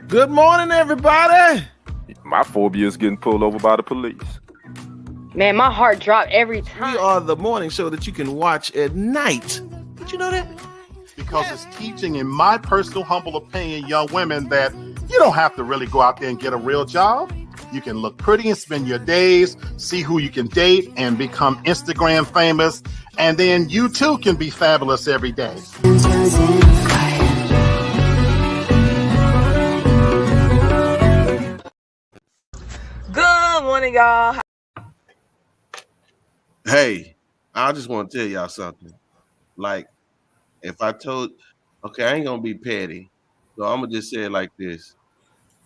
Good morning, everybody. My phobia is getting pulled over by the police. Man, my heart dropped every time. We are the morning show that you can watch at night. Did you know that? Because it's teaching, in my personal humble opinion, young women that you don't have to really go out there and get a real job. You can look pretty and spend your days, see who you can date, and become Instagram famous. And then you too can be fabulous every day. Good morning, y'all. Hey, I just want to tell y'all something. Like, if I told, okay, I ain't gonna be petty, so I'm gonna just say it like this.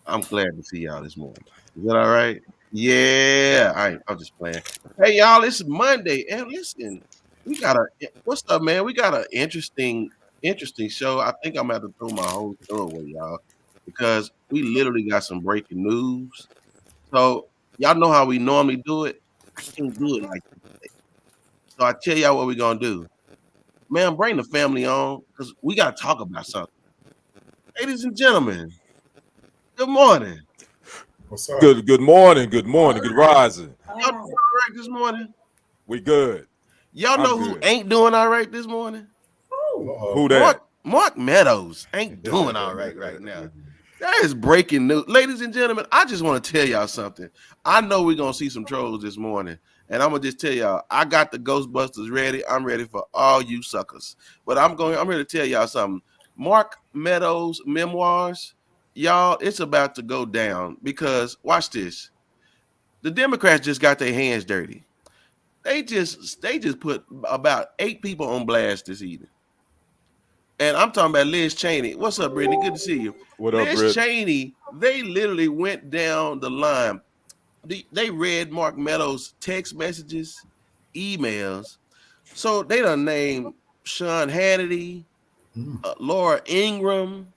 I'm glad to see y'all this morning. Is that all right? Yeah, I'm just playing. Hey, y'all, it's Monday, and listen, what's up, man? We got an interesting show. I think I'm gonna have to throw my whole show away, y'all, because we literally got some breaking news. So y'all know how we normally do it. I can't do it like that. So I tell y'all what we're gonna do. Man, bring the family on because we gotta talk about something. Ladies and gentlemen, good morning. What's up? Good morning. Good rising. Y'all doing all right this morning? We good. Y'all know who ain't doing all right this morning? Who that? Mark Meadows ain't doing all right now. That is breaking news. Ladies and gentlemen, I just want to tell y'all something. I know we're going to see some trolls this morning, and I'm going to just tell y'all, I got the Ghostbusters ready. I'm ready for all you suckers. But I'm here to tell y'all something. Mark Meadows' memoirs, y'all, it's about to go down because, watch this. The Democrats just got their hands dirty. They just put about 8 people on blast this evening. And I'm talking about Liz Cheney. What's up, Brittany? Good to see you. What up, Liz Cheney, they literally went down the line. They read Mark Meadows' text messages, emails. So they done named Sean Hannity, Laura Ingraham,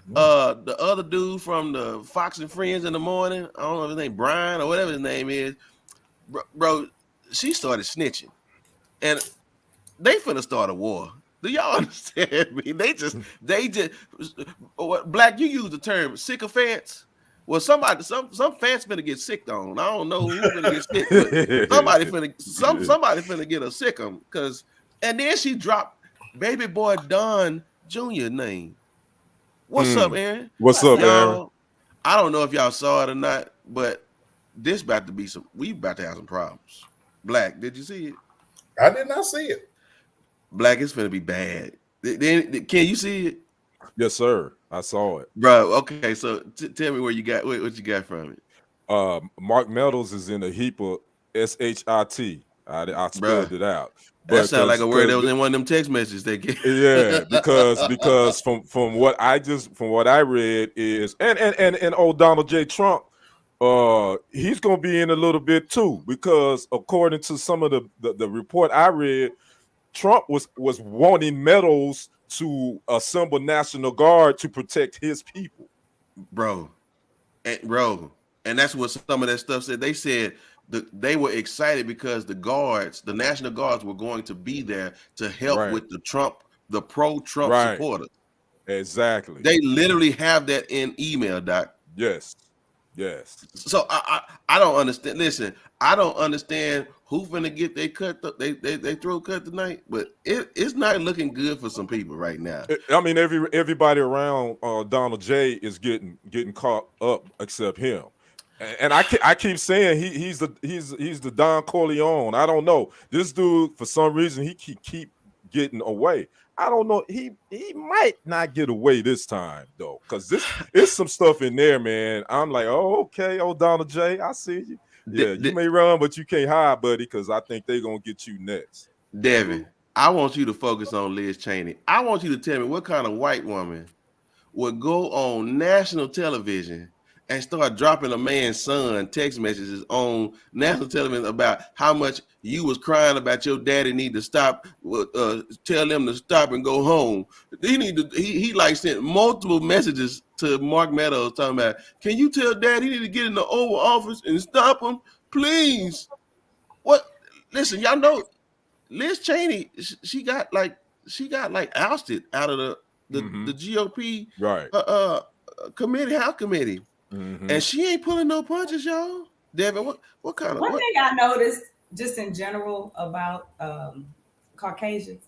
the other dude from the Fox and Friends in the morning. I don't know if his name Brian or whatever his name is. Bro, she started snitching. And they finna start a war. Do y'all understand me? They just Black, you use the term sycophants. Well, some fans finna get sick on. I don't know who's finna get sick, but somebody finna get a sick on. And then she dropped baby boy Don Jr. name. What's up, Aaron? What's up, Aaron? I don't know if y'all saw it or not, but this about to be we about to have some problems. Black, did you see it? I did not see it. Black, it's finna be bad. Can you see it? Yes, sir. I saw it, bro. Okay, so tell me what you got from it. Mark Meadows is in a heap of shit. I spelled it out. That sounds like a word that was in one of them text messages they get. Yeah, because from what I read is and old Donald J. Trump, he's gonna be in a little bit too, because according to some of the report I read, Trump was wanting Meadows to assemble National Guard to protect his people, bro. And that's what some of that stuff said. They said they were excited because the National Guards were going to be there to help with the pro-Trump supporters. Exactly. They literally have that in email, Doc. Yes. So I don't understand. Listen, I don't understand who finna get their cut. They throat cut tonight, but it's not looking good for some people right now. I mean, everybody around Donald J is getting caught up except him. And I keep saying he's the Don Corleone. I don't know. This dude, for some reason, he keep getting away. I don't know. He might not get away this time though, because this is some stuff in there, man. I'm like, oh, okay, Donald J, I see you. Yeah, you may run, but you can't hide, buddy, because I think they're gonna get you next. Devin, I want you to focus on Liz Cheney. I want you to tell me what kind of white woman would go on national television and start dropping a man's son text messages on national television about how much you was crying about your daddy need to stop, tell them to stop and go home. He like sent multiple messages to Mark Meadows talking about, can you tell dad he need to get in the Oval Office and stop him, please? What? Listen, y'all know Liz Cheney, she got like ousted out of the GOP committee, House committee, and she ain't pulling no punches, y'all. Devin, what kind of One thing I noticed just in general about Caucasians,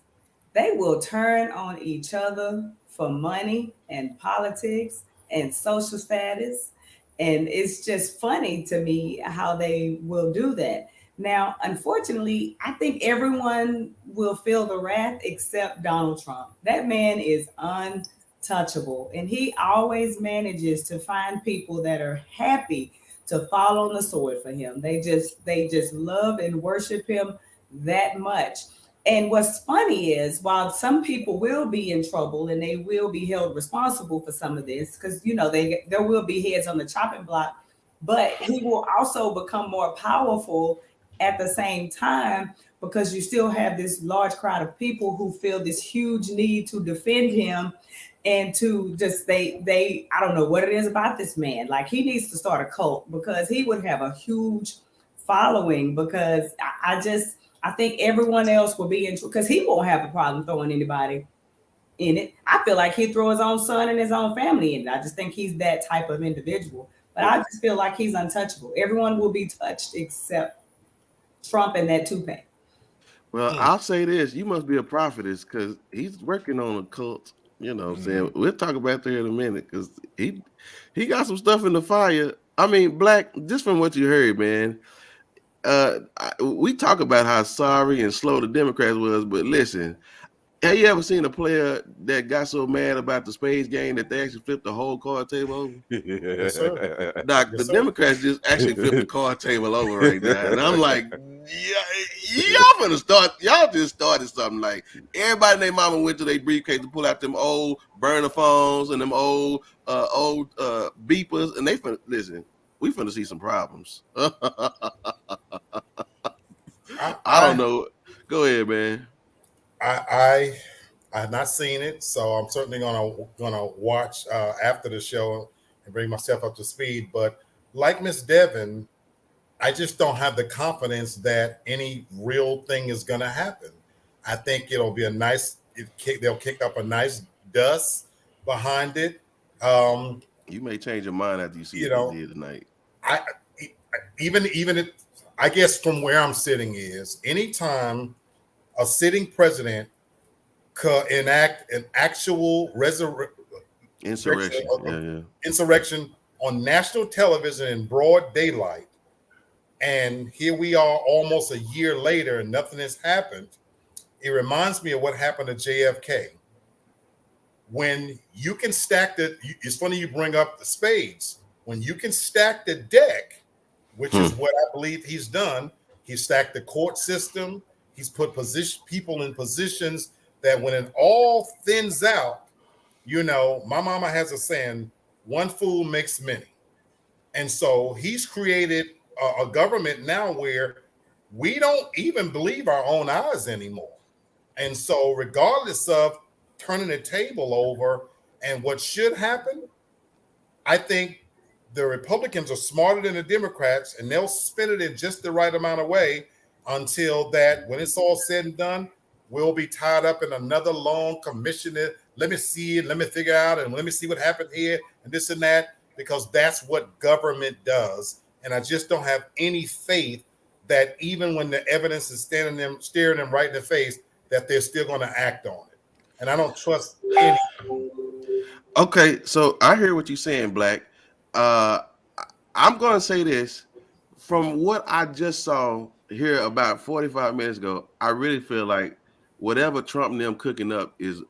they will turn on each other for money and politics and social status. And it's just funny to me how they will do that. Now, unfortunately, I think everyone will feel the wrath except Donald Trump. That man is untouchable. And he always manages to find people that are happy to fall on the sword for him. They just love and worship him that much. And what's funny is, while some people will be in trouble and they will be held responsible for some of this, because there will be heads on the chopping block, but he will also become more powerful at the same time, because you still have this large crowd of people who feel this huge need to defend him and to just they I don't know what it is about this man. Like, he needs to start a cult, because he would have a huge following, because I think everyone else will be in, because he won't have a problem throwing anybody in it. I feel like he'd throw his own son and his own family in it. I just think he's that type of individual. But I just feel like he's untouchable. Everyone will be touched except Trump and that toupee. Well, I'll say this: you must be a prophetess, because he's working on a cult. You know what I'm saying? We'll talk about that in a minute, because he got some stuff in the fire. I mean, Black, just from what you heard, man. We talk about how sorry and slow the Democrats was, but listen, have you ever seen a player that got so mad about the spades game that they actually flipped the whole card table over? Yes, sir. Doc, Yes, the sir. Democrats just actually flipped the card table over right now, and I'm like, y'all just started something. Like, everybody and their mama went to their briefcase to pull out them old burner phones and them old beepers, and they listen. We finna see some problems. I don't know. Go ahead, man. I have not seen it, so I'm certainly gonna watch after the show and bring myself up to speed. But like Miss Devin, I just don't have the confidence that any real thing is gonna happen. I think it'll be they'll kick up a nice dust behind it. You may change your mind after you see what they did tonight. I guess from where I'm sitting is, anytime a sitting president could enact an actual insurrection on national television in broad daylight, and here we are almost a year later and nothing has happened, it reminds me of what happened to JFK. When you can stack it's funny you bring up the spades. When you can stack the deck, which is what I believe he's done, he stacked the court system. He's put people in positions that when it all thins out, my mama has a saying, one fool makes many. And so he's created a government now where we don't even believe our own eyes anymore. And so regardless of turning the table over and what should happen, I think the Republicans are smarter than the Democrats, and they'll spin it in just the right amount of way until that, when it's all said and done, we'll be tied up in another long commission. Let me see it, let me figure out, and let me see what happened here and this and that, because that's what government does. And I just don't have any faith that even when the evidence is staring them right in the face, that they're still going to act on it. And I don't trust any. Okay, so I hear what you're saying, Black. I'm going to say this. From what I just saw here about 45 minutes ago, I really feel like whatever Trump and them cooking up is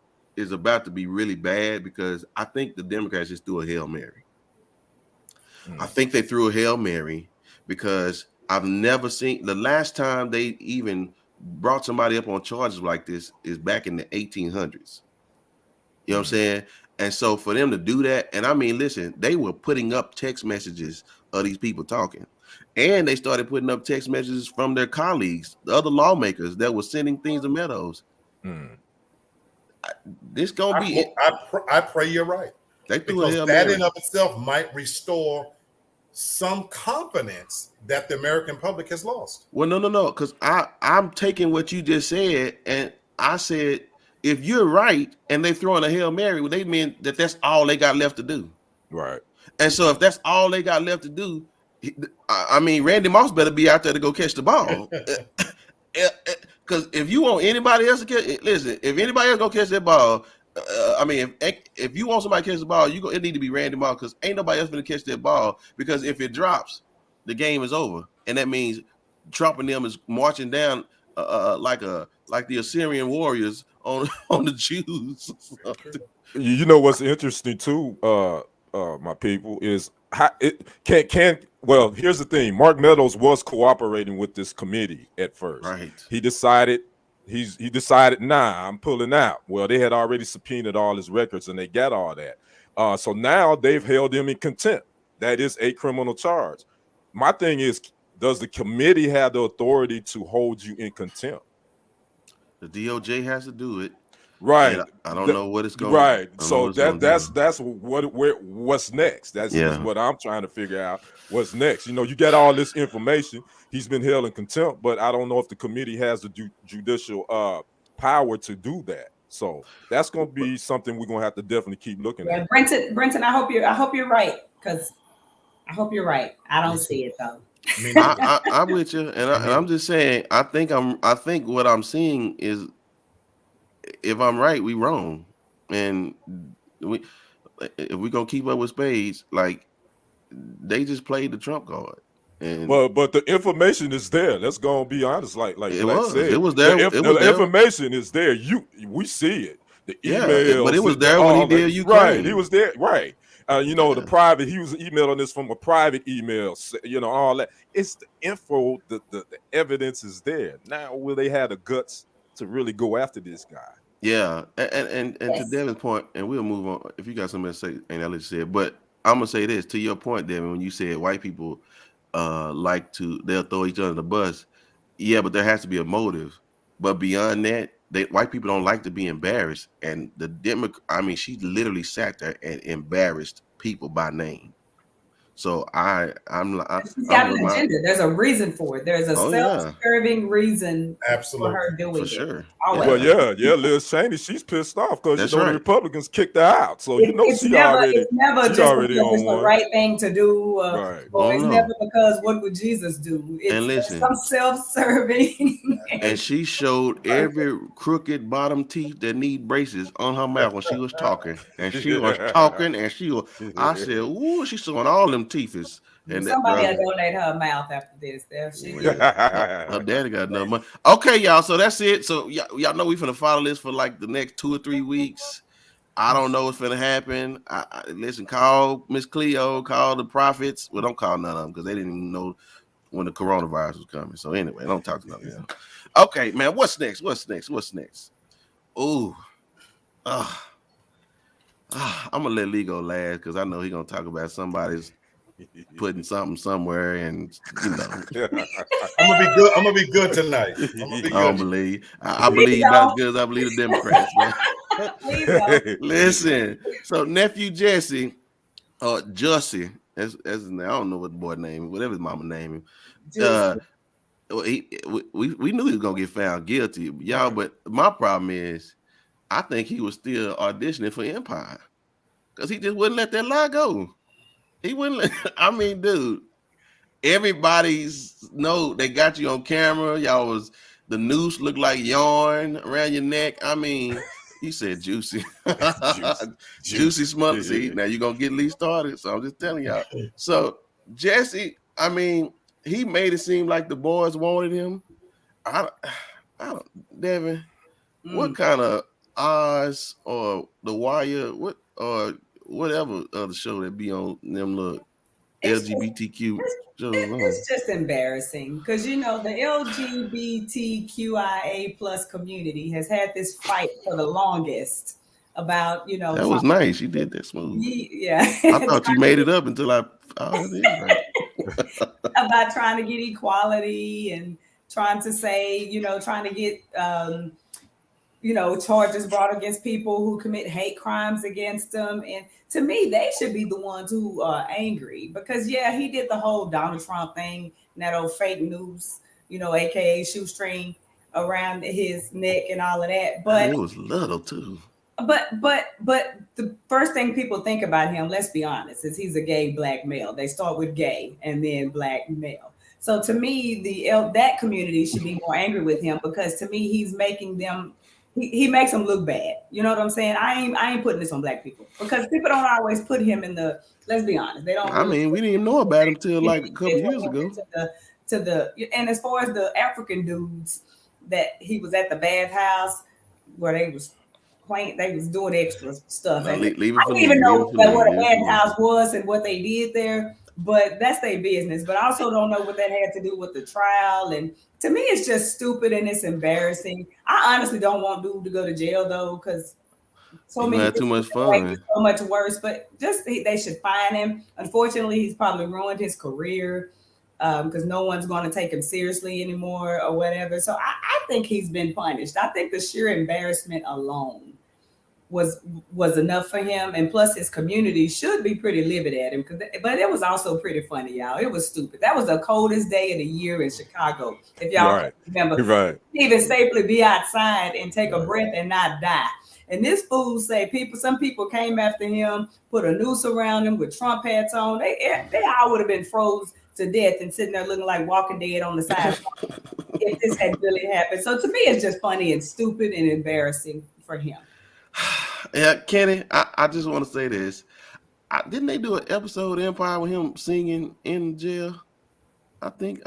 about to be really bad, because I think the Democrats just threw a Hail Mary. I think they threw a Hail Mary because I've never seen, the last time they even brought somebody up on charges like this is back in the 1800s. You know what I'm saying? And so for them to do that, and I mean, listen, they were putting up text messages of these people talking. And they started putting up text messages from their colleagues, the other lawmakers that were sending things to Meadows. This gonna be. I pray you're right. Because that in of itself might restore some confidence that the American public has lost. Well, no, because I'm taking what you just said, and I said, if you're right and they throwing a Hail Mary, well, they mean that that's all they got left to do. Right. And so if that's all they got left to do, I mean, Randy Moss better be out there to go catch the ball. Because if you want anybody else to catch, listen, if anybody else gonna catch that ball, I mean, if you want somebody to catch the ball, it need to be Randy Moss, because ain't nobody else gonna catch that ball. Because if it drops, the game is over, and that means Trump and them is marching down like the Assyrian warriors on the Jews. You know what's interesting too, my people, is how it can. Well, here's the thing: Mark Meadows was cooperating with this committee at first. Right. He decided nah, I'm pulling out. Well, they had already subpoenaed all his records and they got all that. So now they've held him in contempt. That is a criminal charge. My thing is, does the committee have the authority to hold you in contempt? The DOJ has to do it. Right. I don't know what it's going. Right. So that's what's next. That's what I'm trying to figure out. What's next? You know, you got all this information. He's been held in contempt, but I don't know if the committee has the judicial power to do that. So that's going to be something we're going to have to definitely keep looking at. Brenton, I hope you're right, because I hope you're right. I don't see it though. I'm with you, and I'm just saying. I think what I'm seeing is, if I'm right, we wrong, and if we gonna keep up with spades, like, they just played the trump card. And but the information is there. Let's go and be honest. Like it was there. The information is there. We see it. The emails, but it was there when he did Ukraine. Right, he was there. Right. The private. He was emailing this from a private email. All that. It's the info. The evidence is there. Now, will they have the guts to really go after this guy? Yeah, and to Devin's point, and we'll move on. If you got something to say, and I'll let you say it. But I'm gonna say this to your point, Devin, when you said white people they'll throw each other in the bus. Yeah, but there has to be a motive. But beyond that, white people don't like to be embarrassed. And she literally sat there and embarrassed people by name. So she's got an agenda. There's a reason for it. There's a self-serving reason for her doing for it. sure. Always. Well, Liz Cheney, she's pissed off because the Republicans kicked her out. So it's never just because it's the right thing to do. Right. Or it's never because what would Jesus do? It's some self-serving. And she showed every crooked bottom teeth that need braces on her mouth when she was talking. And she was talking, and I said, ooh, she's showing all them teeth. And somebody will donate her mouth after this. Her daddy got enough money. Okay, y'all. So that's it. So y'all know we finna follow this for like the next 2 or 3 weeks. I don't know what's finna happen. Listen, call Miss Cleo, call the prophets. Well, don't call none of them because they didn't even know when the coronavirus was coming. So anyway, don't talk to none of them. Okay, man. What's next? Ooh. I'm gonna let Lee go last because I know he's gonna talk about somebody's putting something somewhere, and I'm gonna be good. I'm gonna be good tonight. I believe not as good as I believe the Democrats. Listen, so nephew Jussie, as his name, I don't know what the boy name, whatever his mama named him. We knew he was gonna get found guilty, y'all. But my problem is, I think he was still auditioning for Empire because he just wouldn't let that lie go. He wouldn't. Dude, everybody's they got you on camera. The noose looked like yarn around your neck. You said juicy. Juicy smother. See, now you're going to get Lee started. So I'm just telling y'all. So Jussie, he made it seem like the boys wanted him. I don't, Devin, what kind of Oz or The Wire, or whatever other show that be on them little LGBTQ shows? It's just embarrassing because the LGBTQIA plus community has had this fight for the longest about that was nice. You did that smooth. Yeah, I thought you made it up until I right. About trying to get equality and trying to say trying to get charges brought against people who commit hate crimes against them. And to me, they should be the ones who are angry because, he did the whole Donald Trump thing, and that old fake news, AKA shoestring around his neck and all of that. But it was little too. But the first thing people think about him, let's be honest, is he's a gay black male. They start with gay and then black male. So to me, that community should be more angry with him, because to me, he's making them. He makes them look bad. You know what I'm saying? I ain't putting this on black people, because people don't always put him in the. Let's be honest, they don't. I mean, we didn't even know about him till like a couple years ago. And as far as the African dudes that he was at the bathhouse where they was doing extra stuff. And I didn't even know what a bathhouse was and what they did there, but that's their business. But I also don't know what that had to do with the trial. And to me, it's just stupid and it's embarrassing. I honestly don't want dude to go to jail though, because so many had too much fun, so much worse. But just they should fine him. Unfortunately, he's probably ruined his career, because no one's going to take him seriously anymore or whatever. So I think he's been punished. I think the sheer embarrassment alone was enough for him, and plus his community should be pretty livid at him. But it was also pretty funny, y'all. It was stupid. That was the coldest day of the year in Chicago, if y'all remember. Right. Even safely be outside and take a breath and not die. And this fool say some people came after him, put a noose around him with Trump hats on. They all would have been froze to death and sitting there looking like Walking Dead on the side if this had really happened. So to me, it's just funny and stupid and embarrassing for him. Yeah, Kenny, I just want to say this. Didn't they do an episode of Empire with him singing in jail? I didn't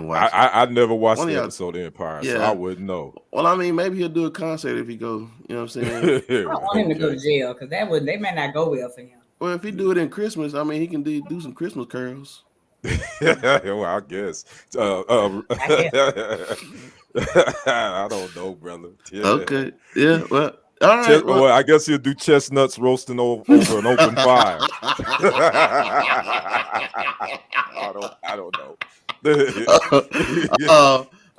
watch it. I never watched the episode of Empire, so I wouldn't know. Well, I mean, maybe he'll do a concert if he go. You know what I'm saying? I don't want him to go to jail, because they may not go well for him. Well, if he do it in Christmas, I mean, he can do some Christmas carols. Well, I guess. I don't know, brother. Yeah. Okay. Yeah. Well. All right. Well, I guess he'll do chestnuts roasting over an open fire. I don't know.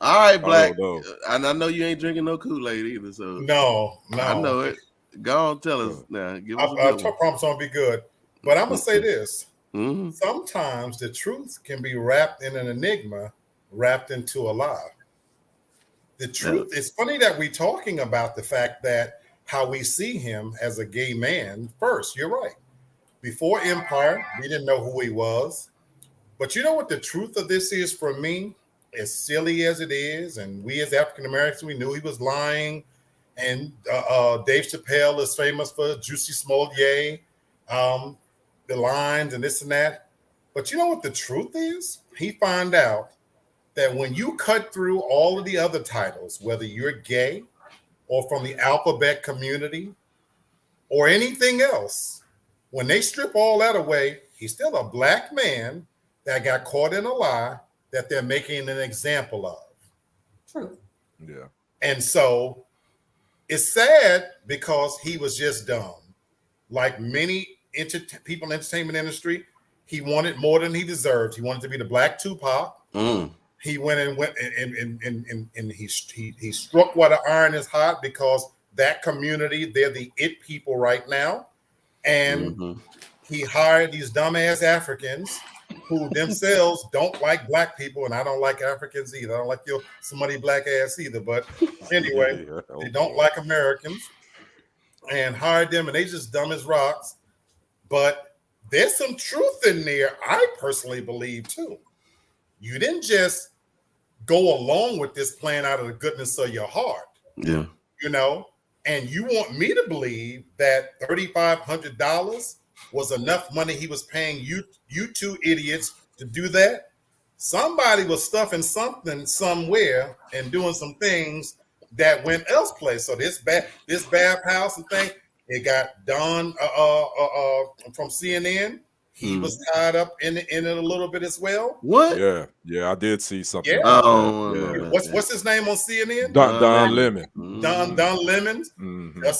All right, Black. And I know you ain't drinking no Kool-Aid either. So no. I know it. Go on, tell us now. Give us I promise I'll be good. But I'm gonna say this. Mm-hmm. Sometimes the truth can be wrapped in an enigma, wrapped into a lie. The truth, it's funny that we're talking about the fact that how we see him as a gay man first. You're right. Before Empire, we didn't know who he was. But you know what the truth of this is for me? As silly as it is, and we as African Americans, we knew he was lying. And Dave Chappelle is famous for Jussie Smollett, the lines and this and that. But you know what the truth is? He found out that when you cut through all of the other titles, whether you're gay or from the alphabet community or anything else, when they strip all that away, he's still a black man that got caught in a lie that they're making an example of. True. Yeah. And so it's sad because he was just dumb. Like many people in the entertainment industry, he wanted more than he deserved. He wanted to be the Black Tupac. He went and he struck while the iron is hot, because that community, they're the it people right now. And he hired these dumbass Africans who themselves don't like black people, and I don't like Africans either. I don't like your somebody black ass either. But anyway, they don't like Americans, and hired them, and they just dumb as rocks. But there's some truth in there, I personally believe, too. You didn't just go along with this plan out of the goodness of your heart. Yeah. You know, and you want me to believe that $3,500 was enough money he was paying you two idiots to do that? Somebody was stuffing something somewhere and doing some things that went elsewhere. So this bathhouse and thing, it got Don from CNN. He was tied up in it a little bit as well. What? Yeah, I did see something. Yeah. Yeah. What's his name on CNN? Don Lemon. Don Lemons.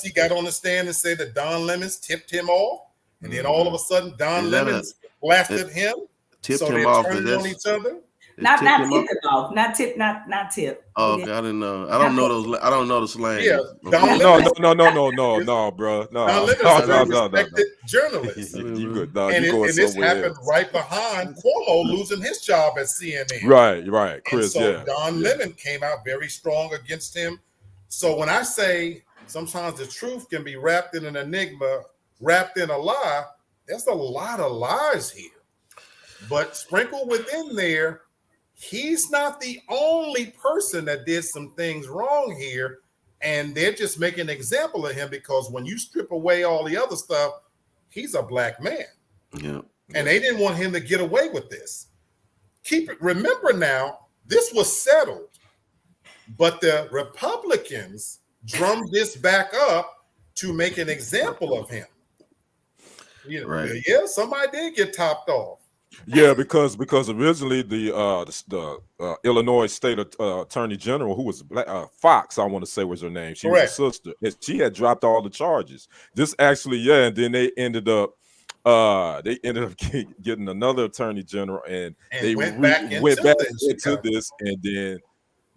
He got on the stand and said that Don Lemons tipped him off, and then all of a sudden Don Lemons blasted him. Tipped so him they off. turned on each other. Not tip him off. Not tip. Oh, okay, I didn't know. I don't know those. I don't know the slang. Yeah. Okay. No, bro. No. Don Lemons is a respected journalist. You could, and this happened right behind Cuomo losing his job at CNN. Right. Chris, and so Don Lemon came out very strong against him. So when I say sometimes the truth can be wrapped in an enigma, wrapped in a lie. There's a lot of lies here. But sprinkled within there, he's not the only person that did some things wrong here. And they're just making an example of him because when you strip away all the other stuff, he's a black man. Yeah. And they didn't want him to get away with this. Remember now, this was settled, but the Republicans drummed this back up to make an example of him. You know, Right. Yeah, somebody did get topped off. Yeah, because originally the Illinois State Attorney General, who was black, Fox, I want to say was her name. She Correct. was a sister. And she had dropped all the charges. This actually, and then they ended up getting another Attorney General, and they went back went back this, into this, and then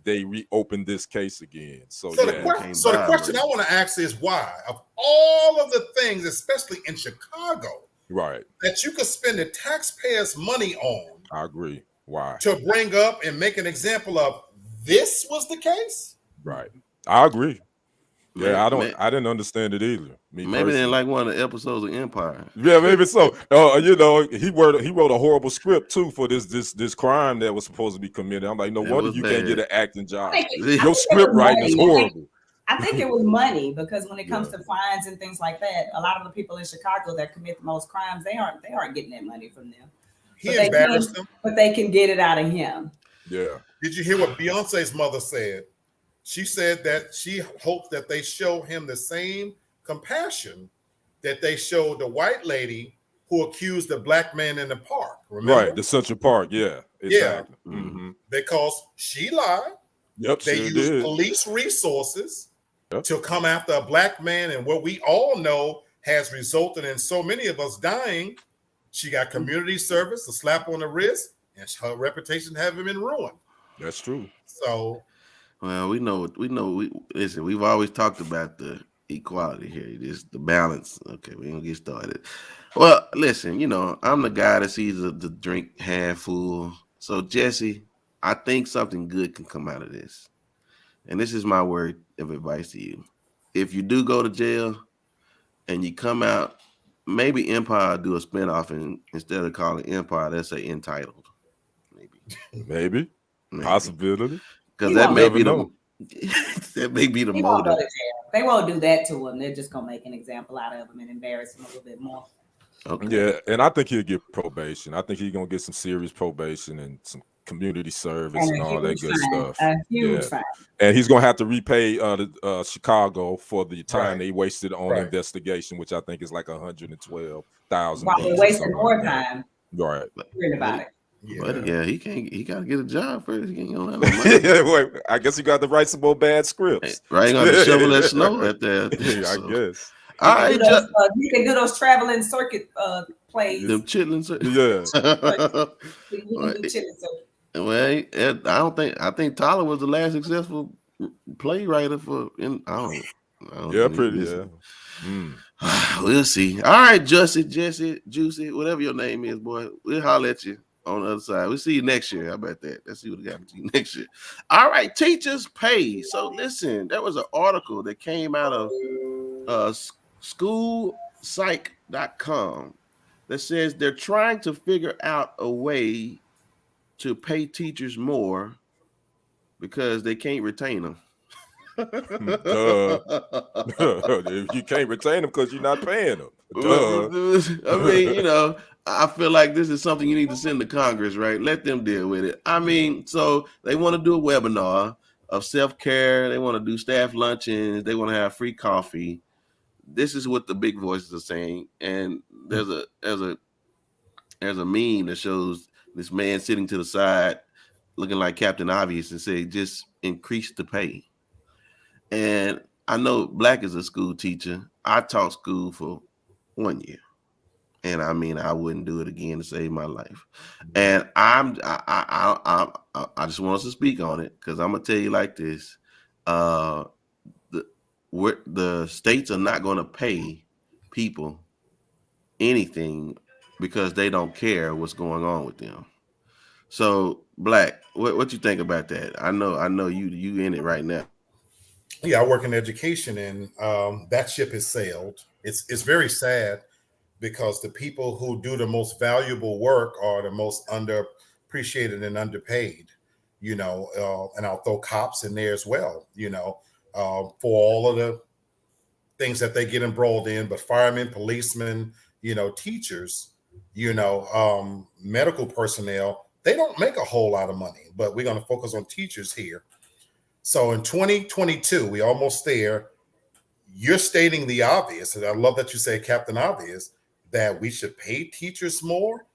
they reopened this case again. So So, yeah, the question I want to ask is why, of all of the things, especially in Chicago, right, that you could spend the taxpayers' money on, I agree. Why? to bring up and make an example of, this was the case? Right, I agree. Yeah, Man, I didn't understand it either. maybe they like one of the episodes of Empire. Yeah, maybe so. You know, he wrote a horrible script too for this crime that was supposed to be committed. I'm like, no It wonder was you bad. can't get an acting job. I think Your it script was writing is money. horrible. I think it was money because when it comes to fines and things like that, a lot of the people in Chicago that commit the most crimes, they aren't getting that money from them. He embarrassed them. But they can get it out of him. Yeah. Did you hear what Beyonce's mother said? She said that she hopes that they show him the same compassion that they showed the white lady who accused the black man in the park. Remember? Right, the Central Park. Yeah, exactly. Mm-hmm. Because she lied. Yep, They sure used did. police resources Yep. to come after a black man, and what we all know has resulted in so many of us dying. She got community service, a slap on the wrist, and her reputation having been ruined. That's true. So, Well, listen, we've always talked about the equality here, just the balance. Okay, we're gonna get started. Well, listen, I'm the guy that sees the drink half full. So, Jussie, I think something good can come out of this. And this is my word of advice to you. If you do go to jail and you come out, maybe Empire do a spinoff, and instead of calling Empire, let's say Entitled. Maybe. Possibility. Because that may be know. that may be the He won't go motive. to jail. They won't do that to him. They're just gonna make an example out of him and embarrass him a little bit more. Okay. Yeah, and I think he'll get probation. I think he's gonna get some serious probation and some community service and all that good stuff. A huge fine. And he's gonna have to repay Chicago for the time they wasted on Right. investigation, which I think is like $112,000. While they're wasting more time Right. hearing about it. But yeah, he gotta get a job first. He ain't gonna have no money. Wait, I guess you got to write some more bad scripts. Right, gonna have to shovel that snow right there. I guess. All right, You can do those traveling circuit plays. them chitlins. Yeah. You can do chitlin circuit. Well, I think Tyler was the last successful playwright for. I don't Yeah, know. pretty. Yeah. Mm. We'll see. All right, Jussie, Jesse, Juicy, whatever your name is, boy. We'll holler at you on the other side. We'll see you next year. How about that? Let's see what happens to you next year. All right, teachers pay. So listen, there was an article that came out of schoolpsych.com that says they're trying to figure out a way to pay teachers more because they can't retain them. You can't retain them because you're not paying them. I mean, I feel like this is something you need to send to Congress, right? Let them deal with it. I mean, so they want to do a webinar of self-care. They want to do staff luncheons. They want to have free coffee. This is what the big voices are saying. And there's a meme that shows this man sitting to the side looking like Captain Obvious and say, just increase the pay. And I know Black is a school teacher. I taught school for 1 year. And I mean, I wouldn't do it again to save my life. And I just want us to speak on it because I'm gonna tell you like this: the states are not going to pay people anything because they don't care what's going on with them. So, Black, what you think about that? I know you in it right now. Yeah, I work in education, and that ship has sailed. It's very sad because the people who do the most valuable work are the most underappreciated and underpaid. And I'll throw cops in there as well. For all of the things that they get embroiled in, but firemen, policemen, teachers, medical personnel, they don't make a whole lot of money. But we're going to focus on teachers here. So in 2022, we almost there. You're stating the obvious, and I love that you say Captain Obvious, that we should pay teachers more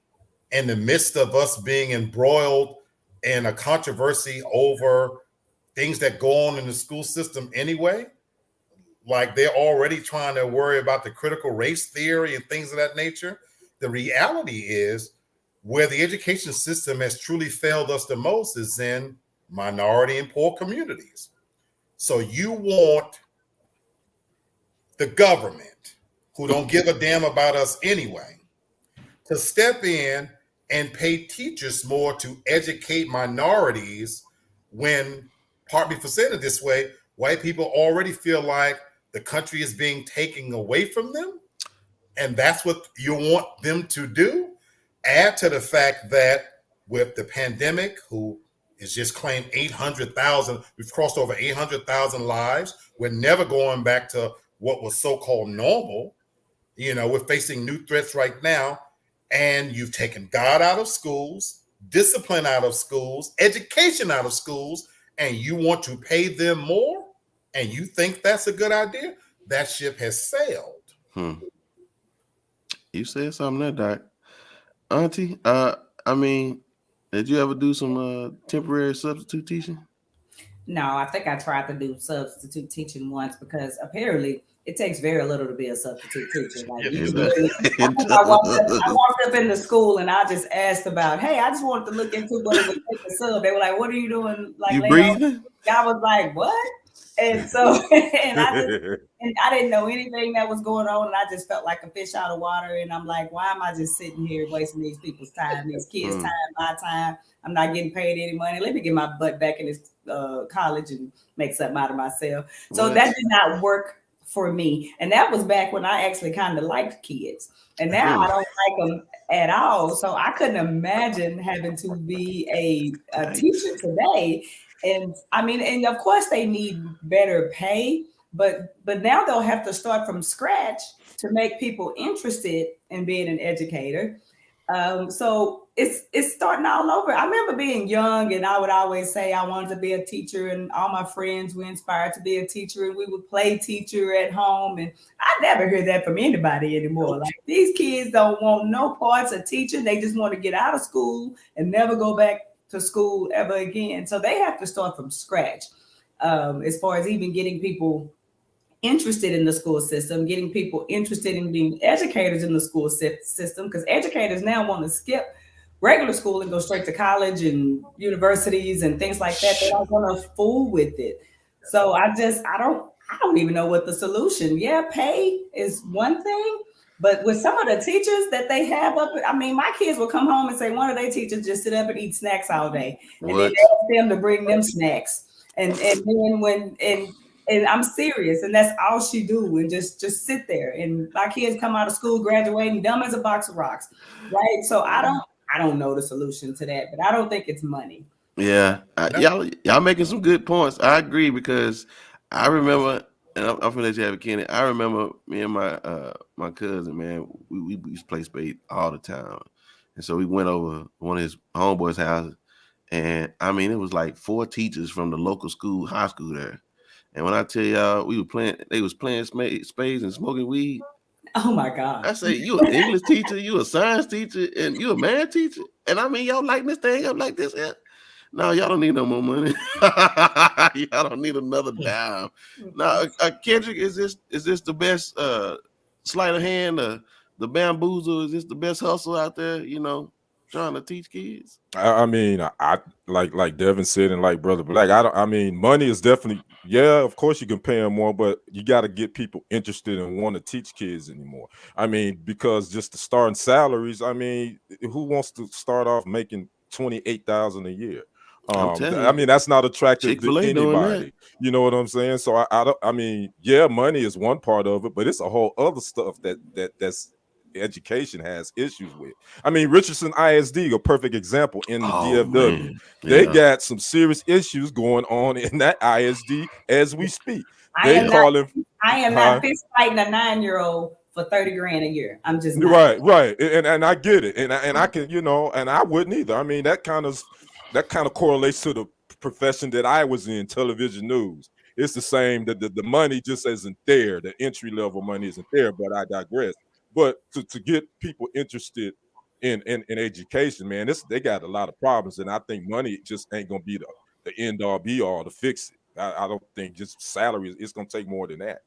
in the midst of us being embroiled in a controversy over things that go on in the school system anyway. Like they're already trying to worry about the critical race theory and things of that nature. The reality is where the education system has truly failed us the most is in minority and poor communities. So you want the government, who don't give a damn about us anyway, to step in and pay teachers more to educate minorities when, pardon me for saying it this way, white people already feel like the country is being taken away from them. And that's what you want them to do. Add to the fact that with the pandemic, who is just claimed 800,000, we've crossed over 800,000 lives. We're never going back to what was so-called normal. We're facing new threats right now. And you've taken God out of schools, discipline out of schools, education out of schools, and you want to pay them more, and you think that's a good idea? That ship has sailed. You said something there, Doc. Auntie, I mean, did you ever do some temporary substitute teaching? No, I think I tried to do substitute teaching once because apparently it takes very little to be a substitute teacher. Like I walked up in the school and I just asked about, hey, I just wanted to look into what it would take to sub. They were like, what are you doing? Like, you breathing? I was like, what? And so, and I didn't know anything that was going on, and I just felt like a fish out of water. And I'm like, why am I just sitting here wasting these people's time, these kids' time, my time? I'm not getting paid any money. Let me get my butt back in this college and make something out of myself. So that did not work for me. And that was back when I actually kind of liked kids. And now I don't like them at all. So I couldn't imagine having to be a teacher today. And I mean, and of course they need better pay, but now they'll have to start from scratch to make people interested in being an educator. So it's starting all over. I remember being young and I would always say I wanted to be a teacher, and all my friends were inspired to be a teacher, and we would play teacher at home. And I never hear that from anybody anymore. Like, these kids don't want no parts of teaching. They just want to get out of school and never go back to school ever again. So they have to start from scratch as far as even getting people interested in the school system, getting people interested in being educators in the school system, because educators now want to skip regular school and go straight to college and universities and things like that. They don't want to fool with it. So I don't even know what the solution. Yeah, pay is one thing, but with some of the teachers that they have up, I mean, my kids will come home and say one of their teachers just sit up and eat snacks all day, and then ask them to bring them snacks, and then and I'm serious, and that's all she do, and just sit there. And my kids come out of school graduating dumb as a box of rocks, right? So I don't know the solution to that, but I don't think it's money. Yeah, y'all making some good points. I agree, because I remember, and I'm gonna let you have it, Kenny. I remember me and my cousin, man, we used to play spade all the time, and so we went over one of his homeboys' houses, and I mean, it was like 4 teachers from the local school, high school there. And when I tell y'all, they was playing spades and smoking weed. Oh my God. I say, you an English teacher, you a science teacher, and you a math teacher. And I mean, y'all lighting this thing up like this. No, y'all don't need no more money. Y'all don't need another dime. Now, Kendrick, is this the best sleight of hand, the bamboozle? Is this the best hustle out there, trying to teach kids? I mean, I like Devin said, and like Brother Black, I mean, money is definitely, yeah, of course you can pay them more, but you got to get people interested and want to teach kids anymore. I mean, because just the starting salaries, I mean, who wants to start off making $28,000 a year? I'm telling I you. mean, that's not attractive to Chick-fil-A doing that. anybody. You know what I'm saying? So I don't. I mean, yeah, money is one part of it, but it's a whole other stuff that's education has issues with. I mean, Richardson ISD, a perfect example in the DFW. Man. They Yeah. got some serious issues going on in that ISD as we speak. I They am call it. not fist fighting a 9-year-old for $30,000 a year. I'm just not. Right, and I get it, and I can, you know, and I wouldn't either. I mean, that kind of correlates to the profession that I was in, television news. It's the same. That the money just isn't there. The entry level money isn't there. But I digress. But to get people interested in education, man, they got a lot of problems, and I think money just ain't gonna be the end all be all to fix it. I don't think just salary. It's gonna take more than that.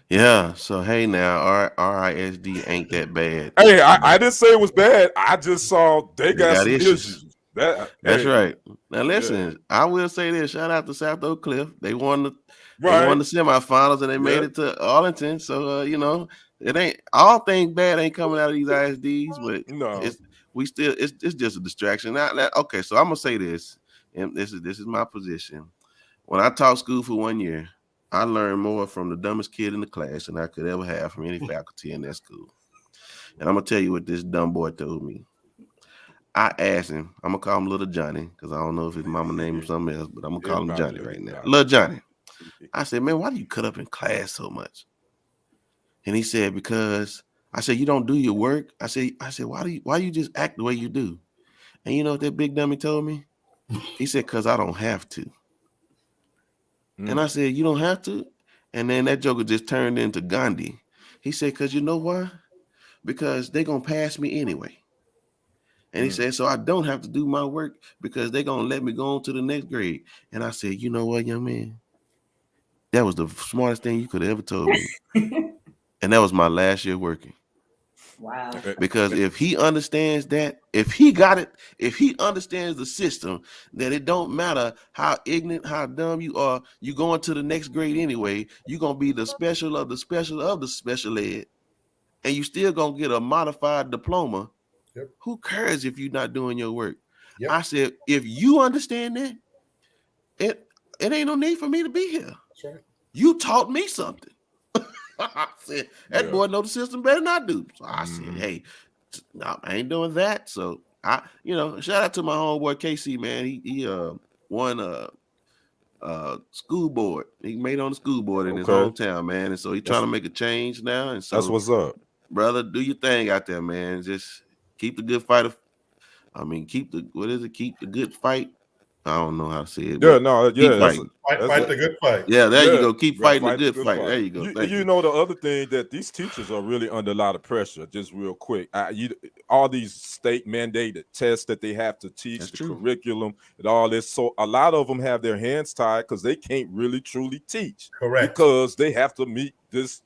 Yeah. So hey, now our RISD ain't that bad. Hey, I didn't say it was bad. I just saw they got some issues. That's right. Now listen, I will say this. Shout out to South Oak Cliff. They won the semifinals and they made it to Arlington. So you know, it ain't all things bad ain't coming out of these ISDs, but it's just a distraction. Okay, so I'm gonna say this, and this is my position. When I taught school for 1 year, I learned more from the dumbest kid in the class than I could ever have from any faculty in that school. And I'm gonna tell you what this dumb boy told me. I asked him, I'm gonna call him Little Johnny, because I don't know if his mama named him something else, but I'm gonna call him Johnny right now. Little Johnny. I said, man, why do you cut up in class so much? And he said, because I said, you don't do your work. I said, why you just act the way you do? And you know what that big dummy told me? He said, because I don't have to. And I said, you don't have to? And then that joker just turned into Gandhi. He said, because you know why? Because they're going to pass me anyway. And he said, so I don't have to do my work because they're going to let me go on to the next grade. And I said, you know what, young man? That was the smartest thing you could have ever told me. And that was my last year working. Wow. Because if he understands that, if he got it, if he understands the system, that it don't matter how ignorant, how dumb you are, you going to the next grade anyway, you're going to be the special of the special of the special ed, and you still going to get a modified diploma. Yep. Who cares if you're not doing your work? Yep. I said, if you understand that, it ain't no need for me to be here. That's right. You taught me something. I said, that boy know the system better than I do. So I said, hey, no, I ain't doing that. So I, shout out to my homeboy KC, man. He won school board. He made on the school board in his hometown, man. And so he's trying to make a change now. And so that's what's up. Brother, do your thing out there, man. Just keep the good fight. Keep the good fight. I don't know how to say it. Yeah, no, yeah. Fight the good fight. Yeah, there you go. Keep fighting the good fight. There you go. You know, the other thing that these teachers are really under a lot of pressure, just real quick. All these state mandated tests that they have to teach, That's the true. curriculum and all this. So a lot of them have their hands tied because they can't really truly teach. Correct. Because they have to meet this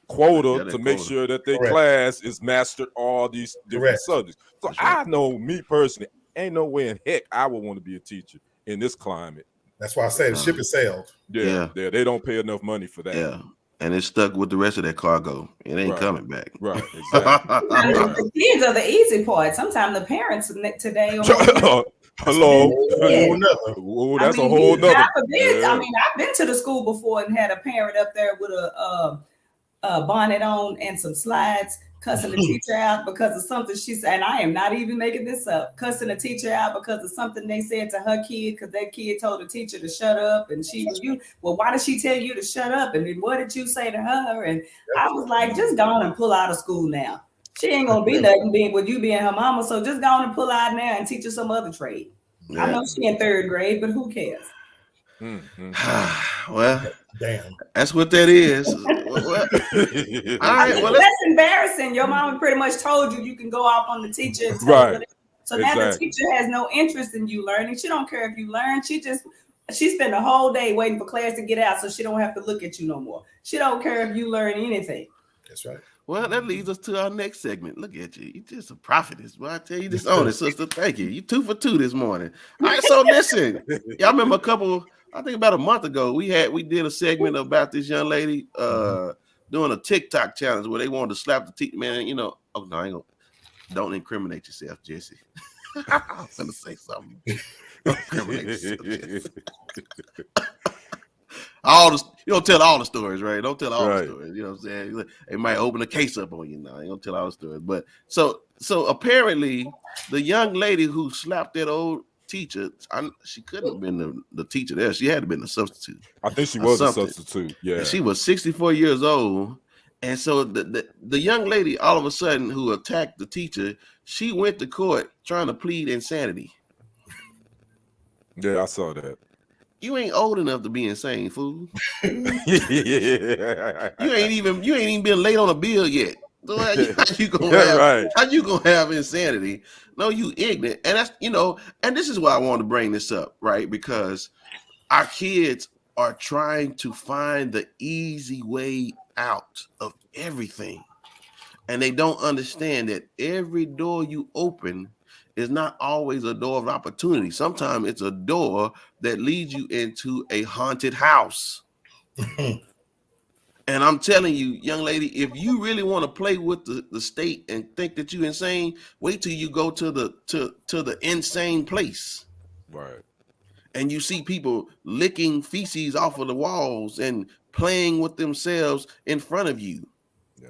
quota to make sure that their class is mastered all these different subjects. So I know, me personally, ain't no way in heck I would want to be a teacher in this climate. That's why I say the ship is sailed. Yeah, they don't pay enough money for that. Yeah, and it's stuck with the rest of that cargo. It ain't coming back. Right, exactly. The kids are the easy part. Sometimes the parents today. Hello. Oh, that's a whole nother. I mean, I've been to the school before and had a parent up there with a bonnet on and some slides, cussing the teacher out because of something she said. And I am not even making this up. Cussing the teacher out because of something they said to her kid, because that kid told the teacher to shut up. And she was, well, why did she tell you to shut up? And then what did you say to her? And I was like, just go on and pull out of school now. She ain't gonna be nothing with you being her mama. So just go on and pull out now and teach her some other trade. I know she in 3rd grade, but who cares? Well, damn, that's what that is. All right, that's embarrassing. Your mama pretty much told you can go off on the teacher. And so now the teacher has no interest in you learning. She don't care if you learn. She spent the whole day waiting for class to get out so she don't have to look at you no more. She don't care if you learn anything. That's right. Well, that leads us to our next segment. Look at you. You just a prophetess. Well, I tell you this on it, sister. Thank you. You 2 for 2 this morning. All right, so listen. Y'all remember I think about a month ago, we did a segment about this young lady doing a TikTok challenge where they wanted to slap the teacher. Man, oh no, I ain't gonna. Don't incriminate yourself, Jussie. I'm gonna say something. You don't tell all the stories, right? Don't tell all the stories. You know what I'm saying? They might open a case up on you now. You don't tell all the stories. But so apparently the young lady who slapped that old teacher, she couldn't have been the teacher there. She had to have been a substitute. I think she was a substitute. Yeah. And she was 64 years old. And so the young lady, all of a sudden, who attacked the teacher, she went to court trying to plead insanity. Yeah, I saw that. You ain't old enough to be insane, fool. You ain't even been late on a bill yet. So how you gonna have insanity? No, you ignorant. And that's, and this is why I want to bring this up, right? Because our kids are trying to find the easy way out of everything. And they don't understand that every door you open is not always a door of opportunity. Sometimes it's a door that leads you into a haunted house. And I'm telling you, young lady, if you really want to play with the state and think that you're insane, wait till you go to the insane place. Right. And you see people licking feces off of the walls and playing with themselves in front of you. Yeah.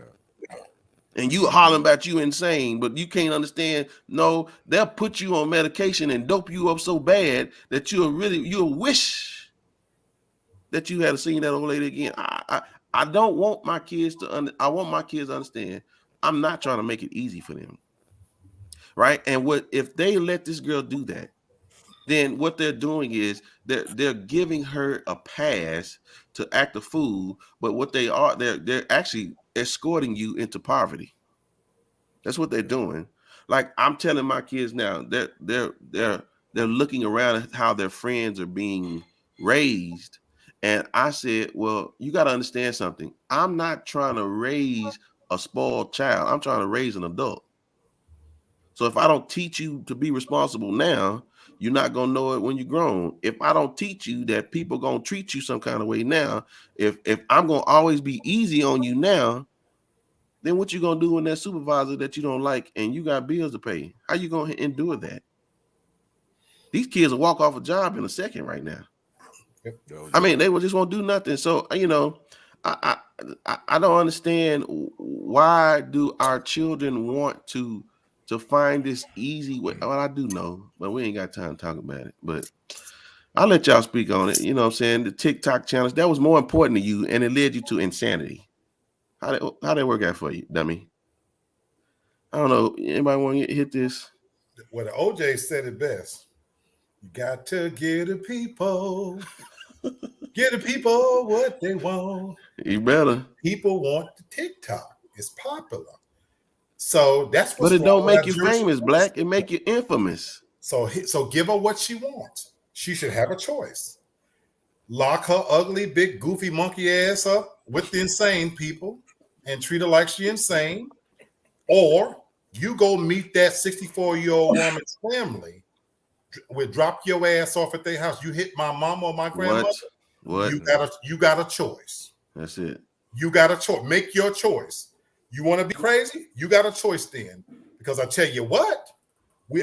And you hollering about you insane, but you can't understand. No, they'll put you on medication and dope you up so bad that you'll wish that you had seen that old lady again. I don't want my kids I want my kids to understand I'm not trying to make it easy for them. Right? And if they let this girl do that, then what they're doing is they're giving her a pass to act a fool, but what they are, they're actually escorting you into poverty. That's what they're doing. Like I'm telling my kids now, they're looking around at how their friends are being raised. And I said, well, you got to understand something. I'm not trying to raise a spoiled child. I'm trying to raise an adult. So if I don't teach you to be responsible now, you're not going to know it when you're grown. If I don't teach you that people going to treat you some kind of way now, if I'm going to always be easy on you now, then what you going to do when that supervisor that you don't like and you got bills to pay? How you going to endure that? These kids will walk off a job in a second right now. I mean, they just won't do nothing. So, I don't understand, why do our children want to find this easy way? Well, I do know, but we ain't got time to talk about it. But I'll let y'all speak on it. You know what I'm saying? The TikTok challenge, that was more important to you, and it led you to insanity. How that work out for you, dummy? I don't know. Anybody want to hit this? Well, the OJ said it best. You got to give the people what they want. You better. People want the TikTok. It's popular. So that's what's But it don't make you famous, Black. It make you infamous. So give her what she wants. She should have a choice. Lock her ugly, big, goofy monkey ass up with the insane people and treat her like she insane. Or you go meet that 64-year-old woman's family. We drop your ass off at their house. You hit my mama or my grandmother. What? You got a choice. That's it. You got a choice. Make your choice. You want to be crazy? You got a choice then. Because I tell you what,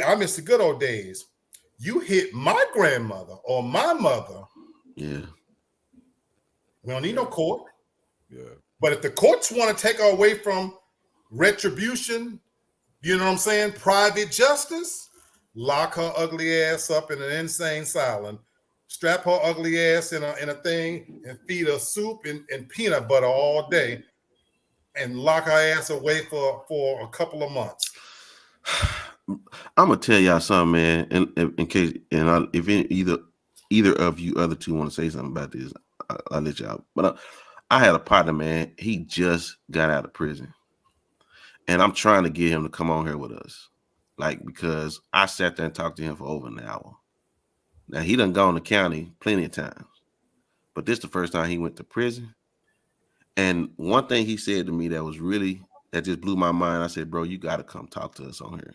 I miss the good old days. You hit my grandmother or my mother. Yeah. We don't need no court. Yeah. But if the courts want to take her away from retribution, you know what I'm saying? Private justice. Lock her ugly ass up in an insane asylum, strap her ugly ass in a thing, and feed her soup and peanut butter all day, and lock her ass away for a couple of months. I'm gonna tell y'all something, man. In case, if either of you other two want to say something about this, I'll let y'all. But I had a partner, man. He just got out of prison, and I'm trying to get him to come on here with us. Like, because I sat there and talked to him for over an hour. Now, he done gone to county plenty of times, but this is the first time he went to prison. And one thing he said to me that just blew my mind, I said, bro, you got to come talk to us on here,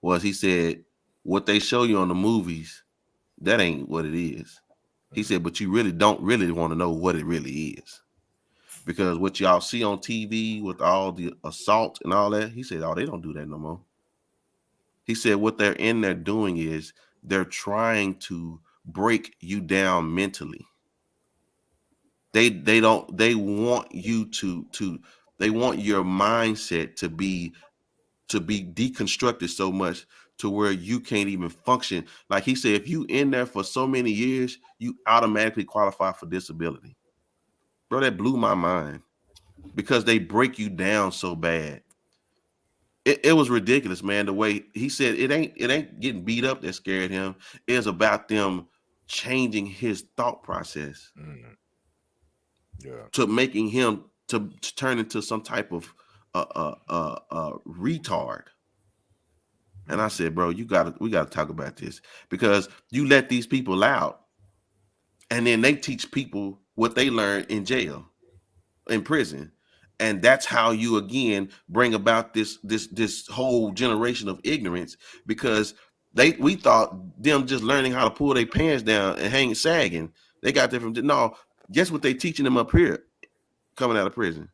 was he said, what they show you on the movies, that ain't what it is. He said, but you really don't really want to know what it really is. Because what y'all see on TV with all the assault and all that, he said, oh, they don't do that no more. He said what they're in there doing is they're trying to break you down mentally. They want you to they want your mindset to be deconstructed so much to where you can't even function. Like he said, if you in there for so many years, you automatically qualify for disability. Bro, that blew my mind because they break you down so bad. It was ridiculous, man. The way he said it ain't getting beat up that scared him. It's about them changing his thought process to making him to turn into some type of retard. And I said, bro, we gotta talk about this because you let these people out, and then they teach people what they learned in jail, in prison, and that's how you again bring about this whole generation of ignorance because we thought them just learning how to pull their pants down and hang sagging. They got different. No, guess what they teaching them up here, coming out of prison.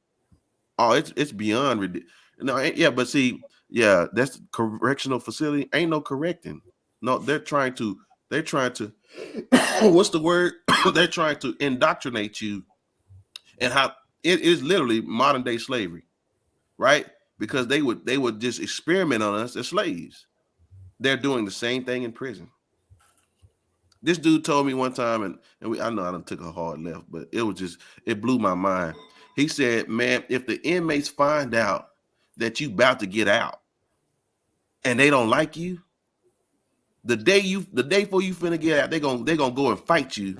Oh, it's beyond ridiculous. No, yeah, but see. Yeah, that's correctional facility. Ain't no correcting. No, they're trying to what's the word? They're trying to indoctrinate you and how it is literally modern day slavery, right? Because they would just experiment on us as slaves. They're doing the same thing in prison. This dude told me one time, and I know I done took a hard left, but it blew my mind. He said, man, if the inmates find out that you about to get out and they don't like you, the day before you finna get out, they're gonna go and fight you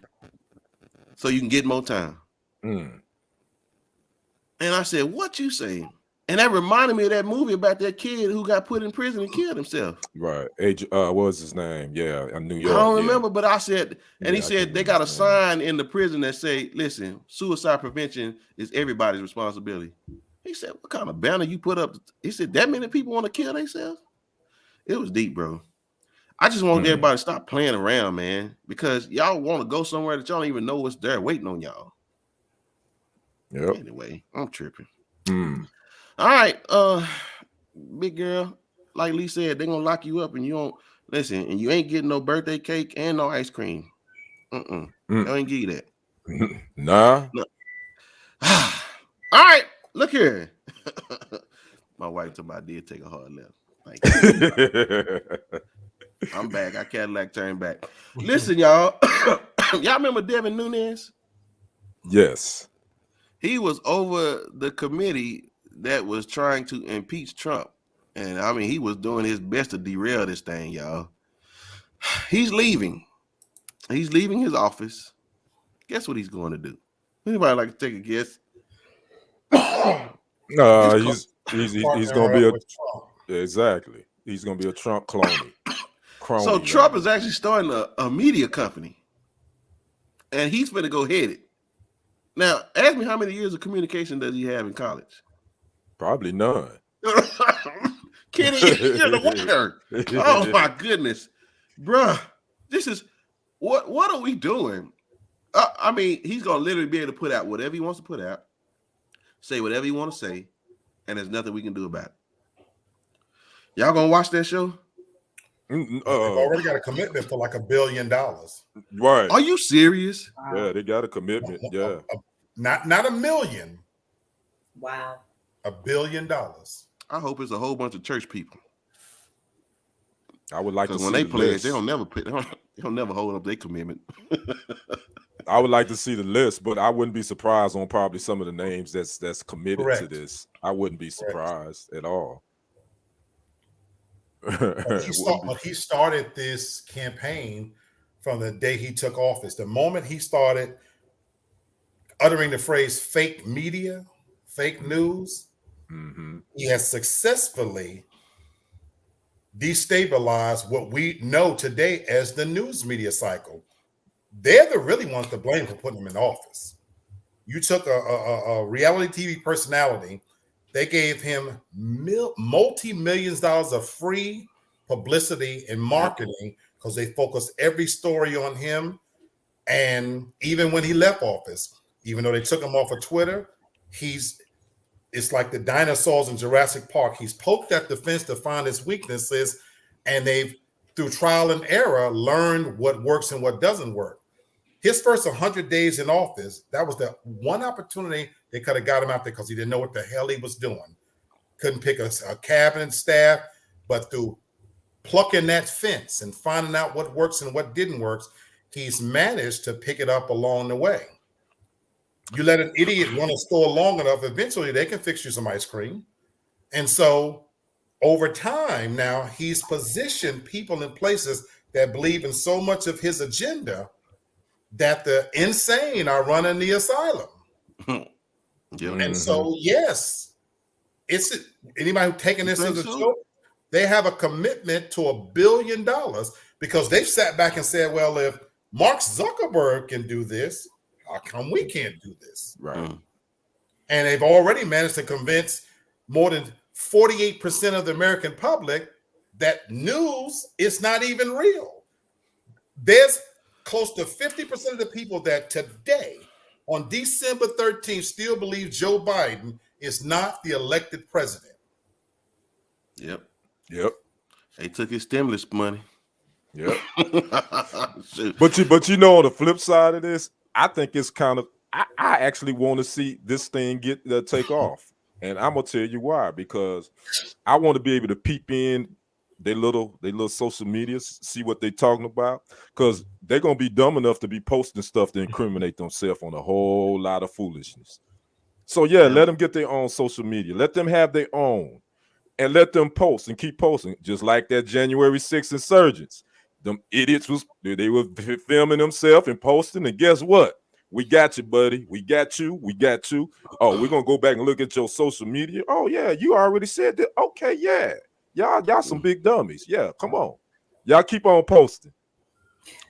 so you can get more time. And I said, what you saying? And that reminded me of that movie about that kid who got put in prison and killed himself. Right. What was his name? Yeah, in New York. I don't remember, but I said, and he said they got a sign in the prison that say, listen, suicide prevention is everybody's responsibility. He said, what kind of banner you put up? He said, that many people want to kill themselves? It was deep, bro. I just want everybody to stop playing around, man, because y'all want to go somewhere that y'all don't even know what's there waiting on y'all. Yep. Anyway, I'm tripping. All right, big girl, like Lee said, they're gonna lock you up and you don't listen, and you ain't getting no birthday cake and no ice cream. They ain't give you that. Nah. No. All right, look here. My wife told me I did take a hard left. Thank you. I'm back. I Cadillac turned back. Listen, y'all. Y'all remember Devin Nunes? Yes. He was over the committee that was trying to impeach Trump. And I mean, he was doing his best to derail this thing, y'all. He's leaving. He's leaving his office. Guess what he's going to do? Anybody like to take a guess? He's going to be exactly. He's going to be a Trump crony. So Trump is actually starting a media company, and he's going to go head it. Now, ask me how many years of communication does he have in college? Probably none. Kenny, you're the winner. Oh my goodness, bruh. This is what are we doing? I mean, he's gonna literally be able to put out whatever he wants to put out, say whatever he want to say, and there's nothing we can do about it. Y'all gonna watch that show? They've already got a commitment for like $1 billion. Right? Are you serious? Yeah, they got a commitment. Yeah, not $1 million. Wow. $1 billion. I hope it's a whole bunch of church people. I would like to see when they the play list. They don't never hold up their commitment. I would like to see the list, but I wouldn't be surprised on probably some of the names that's committed to this. I wouldn't be surprised at all. He started this campaign from the day he took office. The moment he started uttering the phrase fake media, fake news, he has successfully destabilized what we know today as the news media cycle. They're the really ones to blame for putting him in office. You took a reality TV personality. They gave him multi-millions of dollars of free publicity and marketing because they focused every story on him. And even when he left office, even though they took him off of Twitter, it's like the dinosaurs in Jurassic Park. He's poked at the fence to find his weaknesses, and they've, through trial and error, learned what works and what doesn't work. His first 100 days in office, that was the one opportunity they could have got him out there because he didn't know what the hell he was doing. Couldn't pick a cabinet staff, but through plucking that fence and finding out what works and what didn't work, he's managed to pick it up along the way. You let an idiot run a store long enough, eventually they can fix you some ice cream. And so over time now, he's positioned people in places that believe in so much of his agenda that the insane are running the asylum. And so, yes, it's anybody who's taking this as a joke, they have a commitment to $1 billion because they've sat back and said, well, if Mark Zuckerberg can do this, how come we can't do this? Right. And they've already managed to convince more than 48% of the American public that news is not even real. There's close to 50% of the people that today, on December 13th, still believe Joe Biden is not the elected president. Yep. They took his stimulus money. Yep. But you know, on the flip side of this, I think it's kind of, I actually want to see this thing take off. And I'm gonna tell you why, because I want to be able to peep in they little social medias, see what they're talking about, because they're gonna be dumb enough to be posting stuff to incriminate themselves on a whole lot of foolishness. So let them get their own social media, let them have their own, and let them post and keep posting, just like that January 6th insurgents. Them idiots they were filming themselves and posting, and guess what? We got you, buddy. We got you. Oh, we're gonna go back and look at your social media. Oh yeah, you already said that. Okay, yeah. Y'all some big dummies. Yeah, come on. Y'all keep on posting.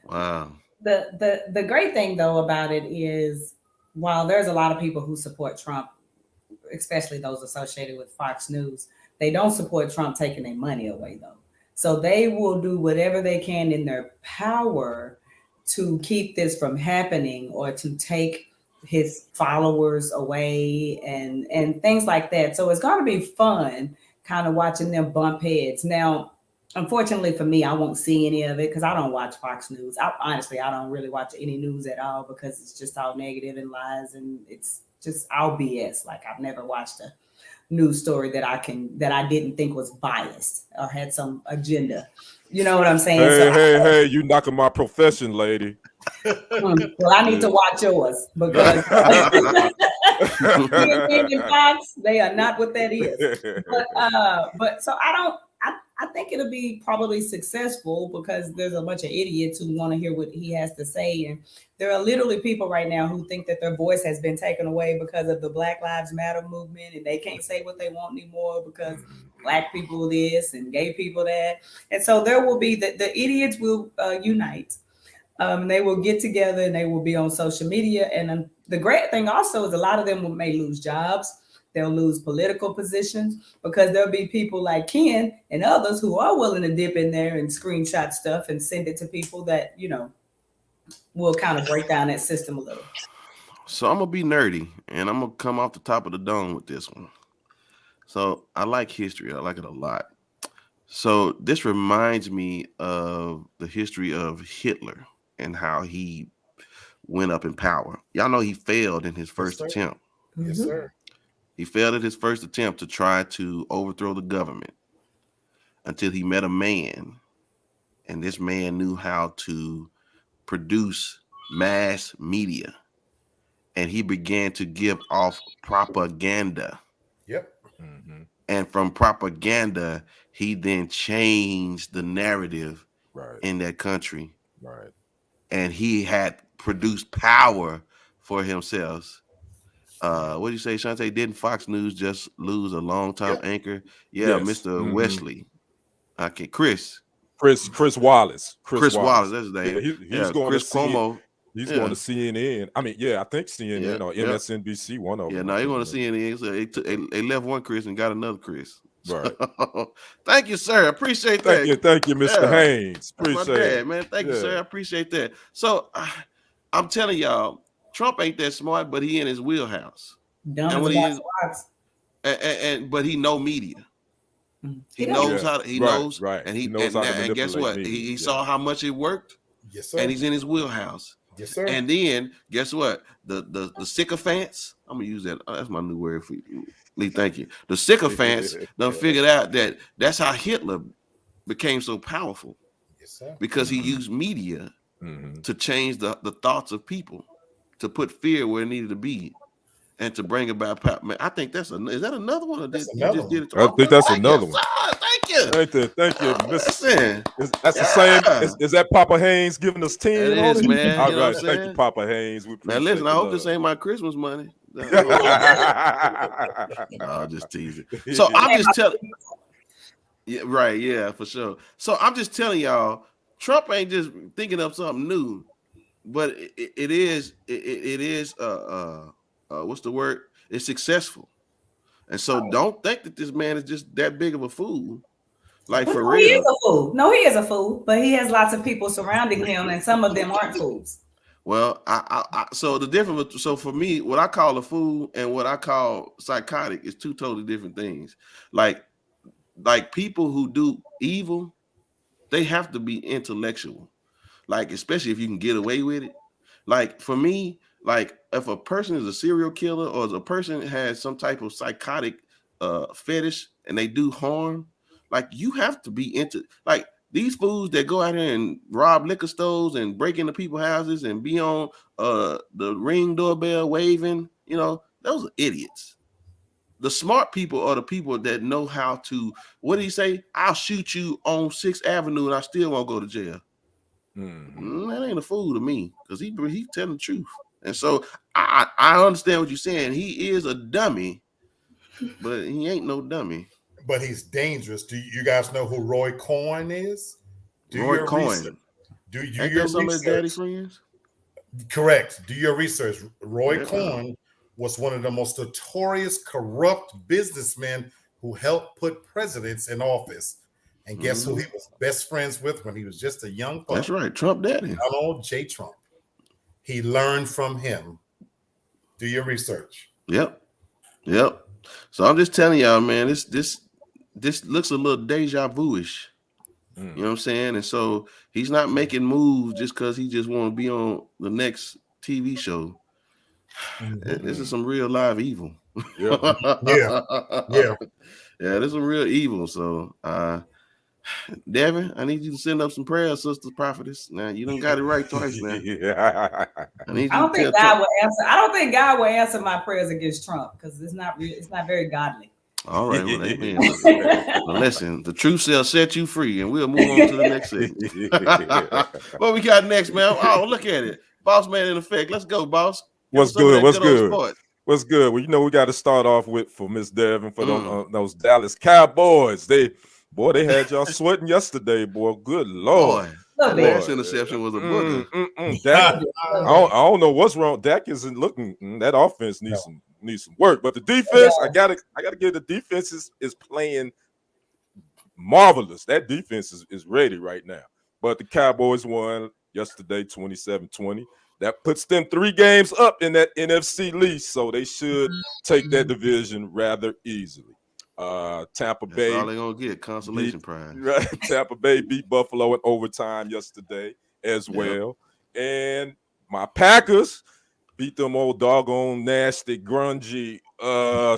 Wow. The great thing though about it is, while there's a lot of people who support Trump, especially those associated with Fox News, they don't support Trump taking their money away though. So they will do whatever they can in their power to keep this from happening, or to take his followers away and things like that. So it's going to be fun kind of watching them bump heads. Now, unfortunately for me, I won't see any of it because I don't watch Fox News. Honestly, I don't really watch any news at all because it's just all negative and lies, and it's just all BS. Like, I've never watched a news story that I didn't think was biased or had some agenda. You know what I'm saying? Hey, you knocking my profession, lady. Well, I need to watch yours because CNN and Fox, they are not what that is. But so I think it'll be probably successful because there's a bunch of idiots who want to hear what he has to say. And there are literally people right now who think that their voice has been taken away because of the Black Lives Matter movement, and they can't say what they want anymore because Black people this and gay people that. And so there will be the idiots will unite. They will get together and they will be on social media. And the great thing also is a lot of them may lose jobs. They'll lose political positions because there'll be people like Ken and others who are willing to dip in there and screenshot stuff and send it to people that, will kind of break down that system a little. So I'm going to be nerdy, and I'm going to come off the top of the dome with this one. So I like history. I like it a lot. So this reminds me of the history of Hitler and how he went up in power. Y'all know he failed in his first attempt. Yes, sir. He failed at his first attempt to try to overthrow the government until he met a man. And this man knew how to produce mass media. And he began to give off propaganda. Yep. Mm-hmm. And from propaganda, he then changed the narrative in that country. Right. And he had produced power for himself. What do you say, Shante? Didn't Fox News just lose a long-time anchor? Yeah, yes. Mr. Wesley. Okay, Chris Wallace. Chris Wallace, that's his name. Yeah, he's going Chris to Cuomo. He's going to CNN. I mean, I think CNN or MSNBC, one of them. Yeah, no, he's going to CNN. So they left one Chris and got another Chris. Right. Thank you, sir. I appreciate that. Thank you, Mr. Haynes. Appreciate it, man. Thank you, sir. I appreciate that. So I'm telling y'all, Trump ain't that smart, but he in his wheelhouse. But he know media. He knows how. He knows, right. and he knows how to manipulate. and guess what? Media. He saw how much it worked. Yes, sir. And he's in his wheelhouse. Yes, sir. And then guess what? The sycophants. I'm gonna use that. That's my new word for you. Lee, thank you. The sycophants done figured out that that's how Hitler became so powerful. Yes, sir. Because he used media to change the thoughts of people, to put fear where it needed to be, and to bring about power. Man, I think is that another one? Or That's you another just did it? I think that's another one. Thank you. Thank you. Listen, that's the same. Is that Papa Haynes giving us 10? It is, man. All you know right, thank you, Papa Haynes. We now listen, I hope this ain't my Christmas money. No, I'm just teasing. So I'm just telling. Yeah, right. Yeah, for sure. So I'm just telling y'all, Trump ain't just thinking of something new, but it is what's the word? It's successful. And so don't think that this man is just that big of a fool. Like, for real. He is a fool. No, he is a fool, but he has lots of people surrounding him, and some of them aren't fools. Well, so the difference. So for me, what I call a fool and what I call psychotic is two totally different things. Like people who do evil, they have to be intellectual. Like, especially if you can get away with it. Like, for me, like, if a person is a serial killer or if a person has some type of psychotic fetish and they do harm, like, you have to be into, like, these fools that go out here and rob liquor stores and break into people's houses and be on the Ring doorbell waving, those are idiots. The smart people are the people that know how to, what did he say? I'll shoot you on 6th Avenue and I still won't go to jail. That ain't a fool to me, because he's telling the truth. And so I understand what you're saying. He is a dummy, but he ain't no dummy. But he's dangerous. Do you guys know who Roy Cohn is? Roy Cohn. Do you ain't your that some of his daddy research? friends? Correct. Do your research. Roy Cohn was one of the most notorious corrupt businessmen who helped put presidents in office. And guess who he was best friends with when he was just a young pup? That's right, Trump daddy. Donald J. Trump. He learned from him. Do your research. Yep. So I'm just telling y'all, man, this looks a little deja vu-ish. You know what I'm saying? And so he's not making moves just because he just want to be on the next TV show. This is some real live evil. Yeah. This is some real evil. So Devin, I need you to send up some prayers, Sister Prophetess. Now you done got it right twice now. I don't think God will answer. I don't think God will answer my prayers against Trump, because it's not very godly. All right, well, amen. Well, listen, the truth shall set you free, and we'll move on to the next segment. What we got next, man? Oh, look at it. Boss man in effect. Let's go, boss. What's good? What's good? Well, we got to start off with, for Miss Devin, for those Dallas Cowboys. They had y'all sweating yesterday, boy. Good Lord. That last interception was a booger. Dak, I don't know what's wrong. Dak isn't looking. That offense needs some work. But the defense, I gotta give the defense is playing marvelous. That defense is ready right now. But the Cowboys won yesterday, 27-20. That puts them 3 games up in that NFC lease, so they should take that division rather easily. Tampa Bay, all they're gonna get, consolation prize. Right, Tampa Bay beat Buffalo in overtime yesterday as well. And my Packers beat them old doggone nasty grungy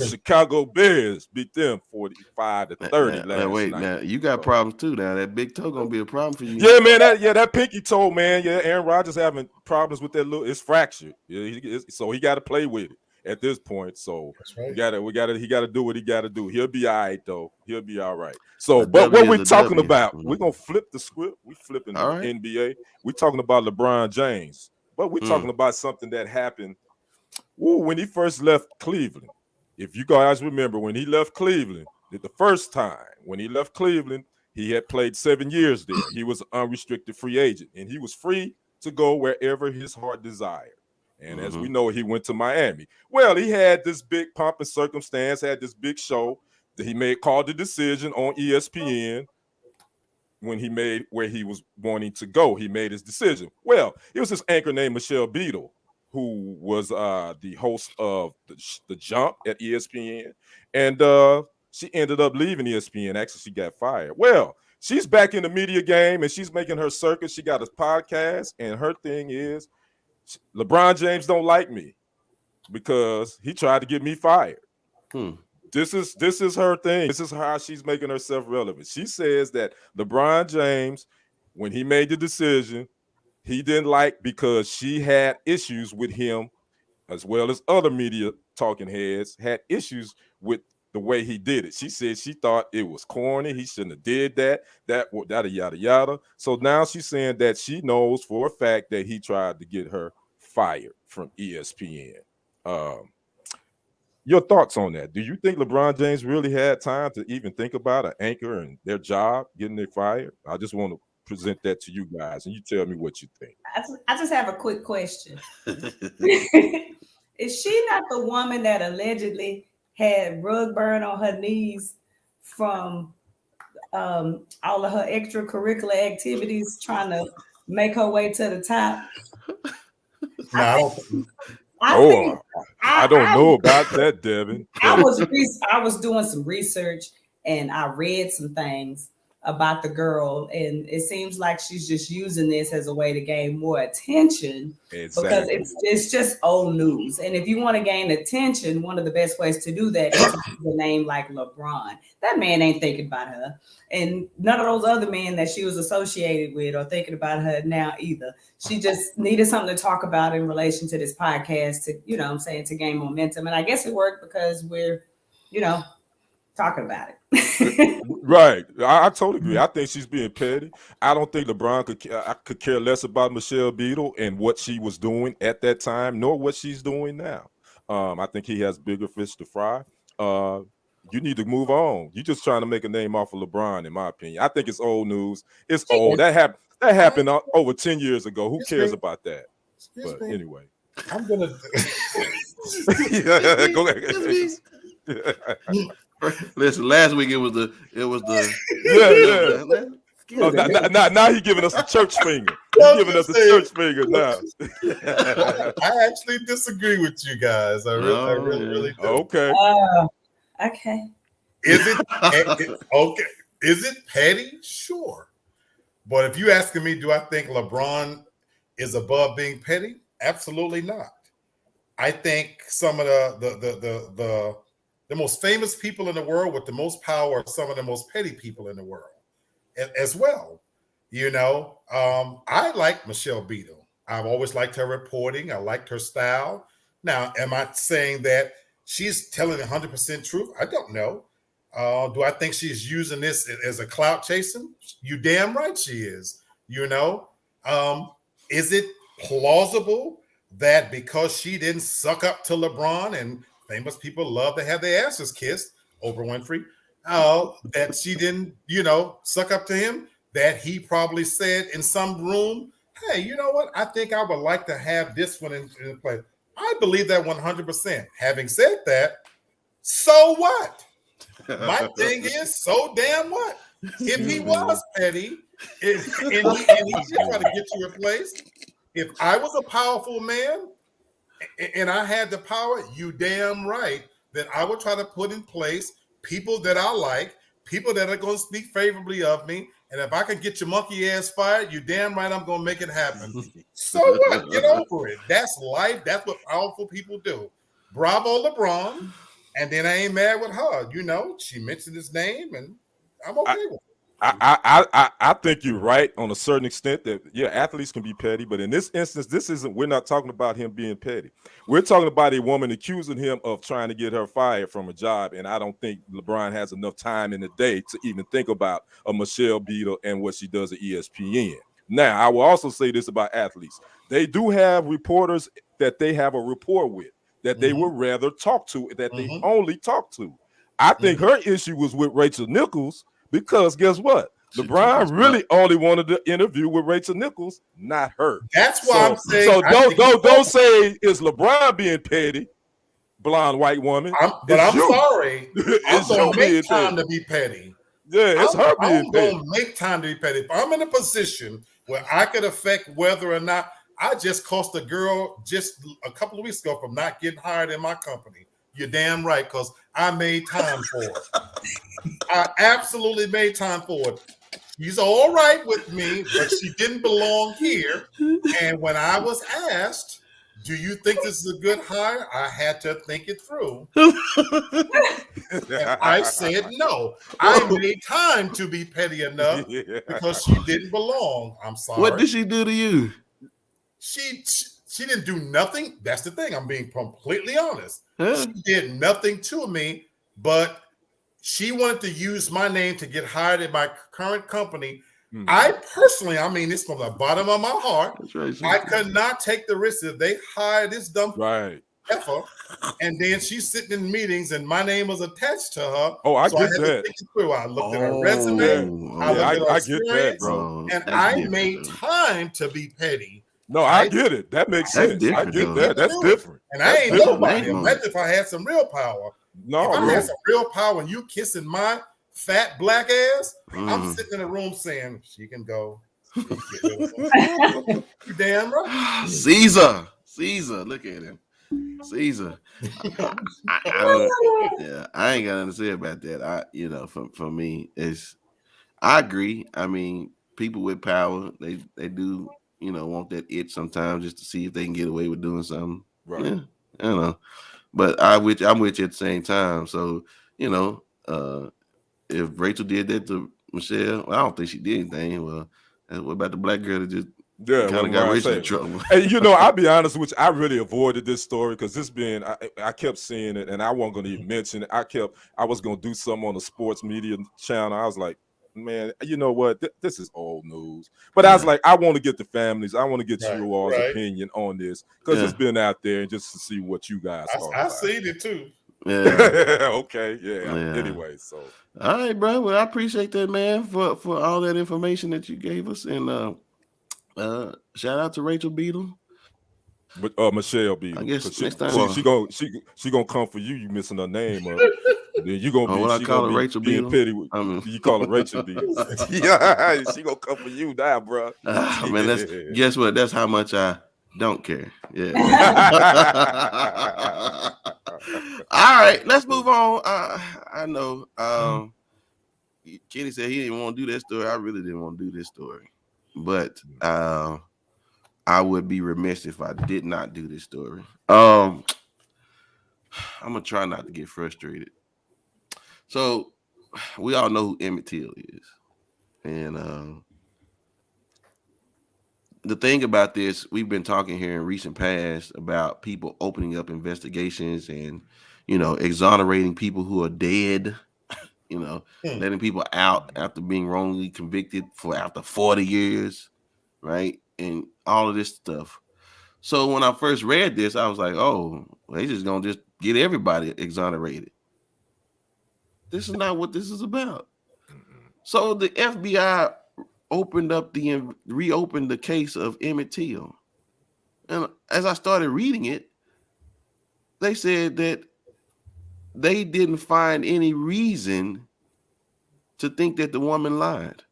Chicago Bears, beat them 45-30 last night. Now you got problems too. Now that big toe gonna be a problem for you. Yeah, man. That pinky toe, man. Yeah, Aaron Rodgers having problems with that it's fractured. Yeah, so he got to play with it at this point. So he got to do what he got to do. He'll be all right though. He'll be all right. So, but what we're talking about, we're gonna flip the script. We flipping the NBA. We're talking about LeBron James, but we're talking about something that happened when he first left Cleveland. If you guys remember, when he left Cleveland, the first time when he left Cleveland, he had played 7 years there. He was an unrestricted free agent, and he was free to go wherever his heart desired. And as we know, he went to Miami. Well, he had this big pomp and circumstance, had this big show that he called the decision on ESPN when he made where he was wanting to go. He made his decision. Well, it was this anchor named Michelle Beadle, who was the host of the Jump at ESPN. And she ended up leaving ESPN. Actually, she got fired. Well, she's back in the media game and she's making her circus. She got a podcast, and her thing is LeBron James don't like me because he tried to get me fired. This is her thing. This is how she's making herself relevant. She says that LeBron James, when he made the decision, he didn't like because she had issues with him, as well as other media talking heads had issues with the way he did it. She said she thought it was corny. He shouldn't have did that, yada, yada. So now she's saying that she knows for a fact that he tried to get her fired from ESPN. Your thoughts on that? Do you think LeBron James really had time to even think about an anchor and their job getting it fired? I just want to present that to you guys, and you tell me what you think. I just have a quick question. Is she not the woman that allegedly had rug burn on her knees from all of her extracurricular activities trying to make her way to the top? I don't know about that, Devin. I was doing some research and I read some things about the girl, and it seems like she's just using this as a way to gain more attention. Because it's just old news. And if you want to gain attention, one of the best ways to do that is to use a name like LeBron. That man ain't thinking about her, and none of those other men that she was associated with are thinking about her now either. She just needed something to talk about in relation to this podcast to, you know what I'm saying, to gain momentum. And I guess it worked because we're, talking about it. Right. I totally agree. I think she's being petty. I don't think LeBron could care less about Michelle Beadle and what she was doing at that time, nor what she's doing now. I think he has bigger fish to fry. You need to move on. You're just trying to make a name off of LeBron, in my opinion. I think it's old news. It's old. That happened over 10 years ago. Who cares about that? But anyway. I'm going to... Go ahead. Listen, last week it was the now he's giving us a church finger. He's giving us a church finger now. I actually disagree with you guys. I really do. Okay. Okay. Is it okay? Is it petty? Sure. But if you asking me, do I think LeBron is above being petty? Absolutely not. I think some of the most famous people in the world with the most power are some of the most petty people in the world as well. I like Michelle Beadle. I've always liked her reporting. I liked her style. Now, am I saying that she's telling 100% truth? I don't know. Do I think she's using this as a clout chasing? You damn right she is. Is it plausible that because she didn't suck up to LeBron, and famous people love to have their asses kissed, Oprah Winfrey, that she didn't, suck up to him, that he probably said in some room, hey, you know what? I think I would like to have this one in play. I believe that 100%. Having said that, so what? My thing is, so damn what? If he was petty and he just trying to get you replaced, if I was a powerful man and I had the power, you damn right that I would try to put in place people that I like, people that are going to speak favorably of me. And if I can get your monkey ass fired, you damn right I'm going to make it happen. So what? Get over it. That's life. That's what powerful people do. Bravo, LeBron. And then I ain't mad with her. She mentioned his name, and I'm okay with it. I think you're right on a certain extent that athletes can be petty, but in this instance, we're not talking about him being petty. We're talking about a woman accusing him of trying to get her fired from a job, and I don't think LeBron has enough time in the day to even think about a Michelle Beadle and what she does at ESPN. Now, I will also say this about athletes. They do have reporters that they have a rapport with, that they would rather talk to, that they only talk to. I think her issue was with Rachel Nichols, because guess what? LeBron really only wanted to interview with Rachel Nichols, not her. That's why I'm saying. So don't say it's LeBron being petty, blonde white woman. I'm sorry. I'm gonna make time to be petty. Yeah, it's her being petty. I'm gonna make time to be petty. If I'm in a position where I could affect whether or not I just cost a girl just a couple of weeks ago from not getting hired in my company. You're damn right, because I made time for it. I absolutely made time for it. She's all right with me, but she didn't belong here. And when I was asked, do you think this is a good hire? I had to think it through. And I said no. I made time to be petty enough because she didn't belong. I'm sorry. What did she do to you? She didn't do nothing. That's the thing. I'm being completely honest. Huh? She did nothing to me, but she wanted to use my name to get hired at my current company. I personally, I mean this from the bottom of my heart, That's right. I could not take the risk if they hire this dumb Right. heifer, and then she's sitting in meetings and my name was attached to her. Oh, I so get I had to that. think it through. I looked at her resume. I looked at her I get that, experience, bro. and That's I different, made though. time to be petty. No, I get it. That makes That's sense. I different, get though. that. That's different. And I ain't That's nobody. different. Imagine if I had some real power. No, If I bro. had some real power and you kissing my fat black ass, I'm sitting in a room saying, she can go. You damn right. Caesar, look at him. Caesar. I ain't got nothing to say about that. For me, I agree. I mean, people with power, they do, want that itch sometimes just to see if they can get away with doing something. Right. Yeah, I don't know. But I'm with you at the same time. So, if Rachel did that to Michelle, well, I don't think she did anything. Well, what about the black girl that just kind of got Rachel in trouble? And I'll be honest with you, I really avoided this story because I kept seeing it and I wasn't going to even mention it. I was going to do something on the sports media channel. I was like, man, you know what? This is old news. But I was like, I want to get the families. I want to get you all's opinion on this because it's been out there and just to see what you guys thought. I seen it too. Yeah. Okay. Yeah. Anyway, so. All right, bro. Well, I appreciate that, man, for all that information that you gave us. And shout out to Rachel Beadle. But Michelle Beadle. I guess next time she gonna come for you. You missing her name. Then you gonna be. What I call her, Rachel being Beadle. petty. You call her Rachel Beadle. Yeah, she gonna come for you now, bro. Man, guess what? That's how much I don't care. Yeah. All right, let's move on. I know. Kenny said he didn't want to do that story. I really didn't want to do this story, but I would be remiss if I did not do this story. I'm gonna try not to get frustrated. So we all know who Emmett Till is, and the thing about this, we've been talking here in recent past about people opening up investigations and exonerating people who are dead. Letting people out after being wrongly convicted for after 40 years, right? And all of this stuff. So when I first read this, I was like, oh, they just gonna just get everybody exonerated. This is not what this is about. So the FBI reopened the case of Emmett Till. And as I started reading it, they said that they didn't find any reason to think that the woman lied.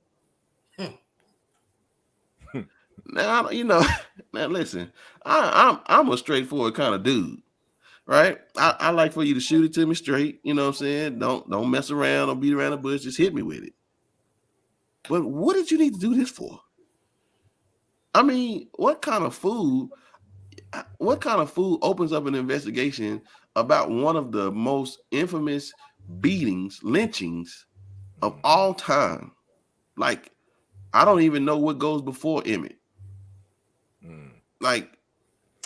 Now, now listen, I'm a straightforward kind of dude, right? I like for you to shoot it to me straight. You know what I'm saying? Don't mess around, don't beat around the bush, just hit me with it. But what did you need to do this for? I mean, what kind of fool opens up an investigation about one of the most infamous lynchings of all time? Like, I don't even know what goes before Emmett. Like,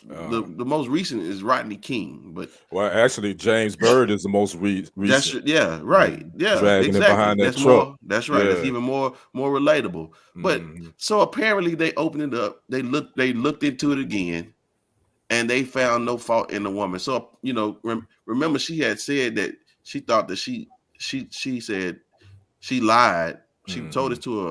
the most recent is Rodney King, but actually, James Byrd is the most recent. Right. Yeah, dragging exactly. it behind that That's truck. That's right. Yeah. That's even more relatable. But so apparently they opened it up. They looked into it again, and they found no fault in the woman. So remember she had said that she thought that she said she lied. She told this to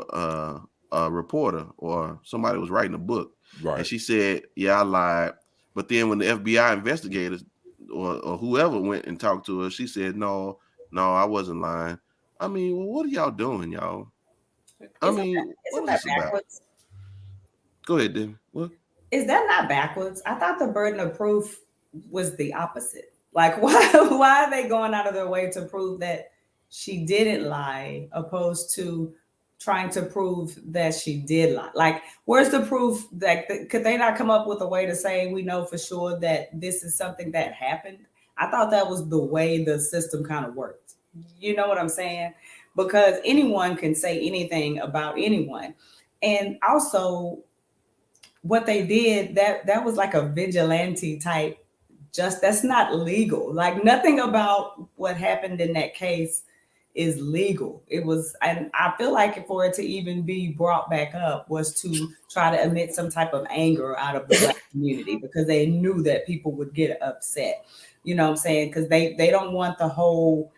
a reporter or somebody was writing a book. Right. And she said, yeah, I lied. But then when the FBI investigators or whoever went and talked to her, she said, no, I wasn't lying. I mean, well, what are y'all doing, y'all? Isn't that backwards? Go ahead, Dave. What? Is that not backwards? I thought the burden of proof was the opposite. Like, why are they going out of their way to prove that she didn't lie, opposed to trying to prove that she did lie? Like, where's the proof? That could they not come up with a way to say we know for sure that this is something that happened? I thought that was the way the system kind of worked. You know what I'm saying? Because anyone can say anything about anyone. And also, what they did, that was like a vigilante type. Just that's not legal. Like, nothing about what happened in that case is legal. It was, and I feel like for it to even be brought back up was to try to emit some type of anger out of the Black community, because they knew that people would get upset. You know what I'm saying? Because they don't want the whole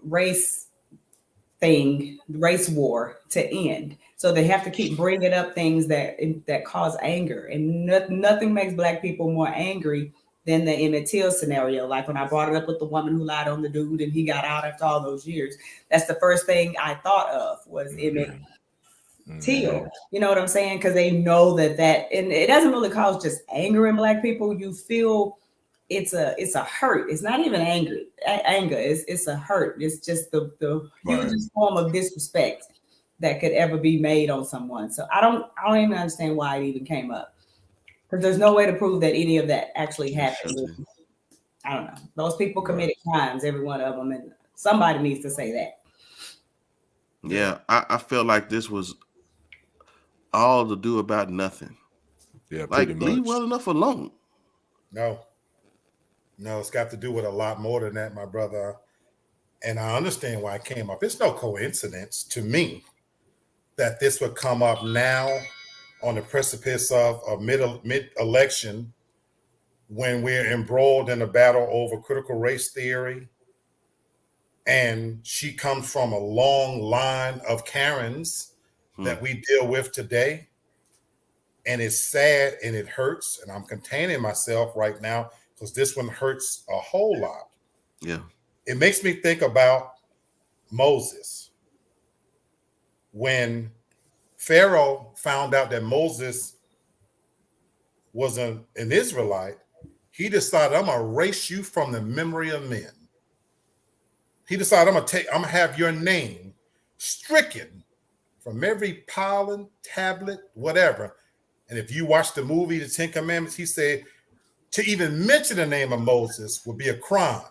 race war to end. So they have to keep bringing up things that cause anger, and nothing makes Black people more angry than the Emmett Till scenario. Like when I brought it up with the woman who lied on the dude and he got out after all those years, that's the first thing I thought of was Emmett Till. You know what I'm saying? Because they know that, and it doesn't really cause just anger in Black people. You feel it's a hurt. It's not even anger. It's a hurt. It's just the hugest form of disrespect that could ever be made on someone. So I don't even understand why it even came up, because there's no way to prove that any of that actually happened. I don't know. Those people committed crimes, every one of them, and somebody needs to say that. Yeah, I feel like this was all to do about nothing. Yeah, like leave well enough alone. No, it's got to do with a lot more than that, my brother. And I understand why it came up. It's no coincidence to me that this would come up now on the precipice of a mid-election, when we're embroiled in a battle over critical race theory. And she comes from a long line of Karens that we deal with today. And it's sad and it hurts. And I'm containing myself right now because this one hurts a whole lot. Yeah. It makes me think about Moses. When Pharaoh found out that Moses was an Israelite, he decided, I'm going to erase you from the memory of men. He decided, I'm going to have your name stricken from every pollen, tablet, whatever. And if you watch the movie, The Ten Commandments, he said to even mention the name of Moses would be a crime.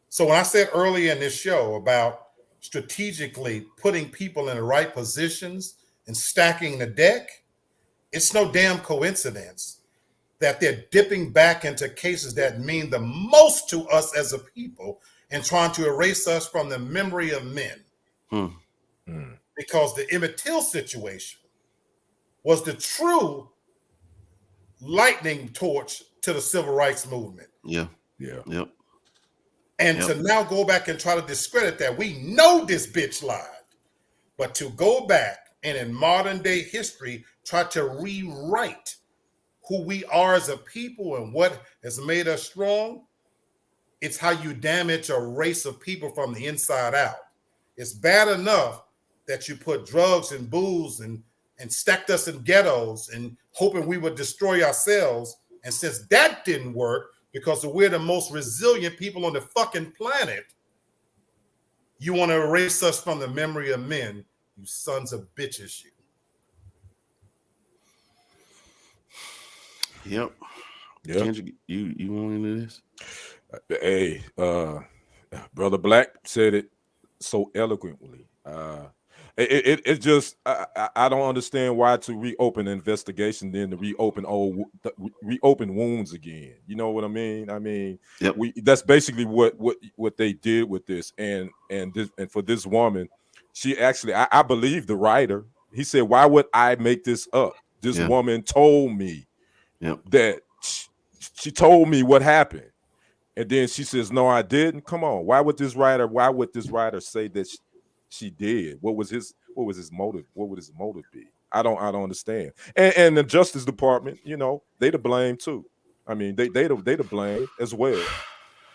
So when I said earlier in this show about strategically putting people in the right positions and stacking the deck, it's no damn coincidence that they're dipping back into cases that mean the most to us as a people and trying to erase us from the memory of men. Because the Emmett Till situation was the true lightning torch to the civil rights movement. Yeah. And to now go back and try to discredit that, we know this bitch lied. But to go back and in modern day history, try to rewrite who we are as a people and what has made us strong, it's how you damage a race of people from the inside out. It's bad enough that you put drugs and booze and stacked us in ghettos and hoping we would destroy ourselves. And since that didn't work, because we're the most resilient people on the fucking planet, you want to erase us from the memory of men, you sons of bitches, you. Yep. Kendrick, you want into this? Hey, Brother Black said it so eloquently. It just I don't understand why to reopen an investigation, then to reopen wounds again. You know what I mean? I mean, that's basically what they did with this. And for this woman, she actually, I believe the writer. He said, "Why would I make this up? This woman told me that she told me what happened." And then she says, "No, I didn't." Come on. Why would this writer say that she did? What was his motive? What would his motive be? I don't understand. And the Justice Department, you know, they to blame too. I mean, they to blame as well.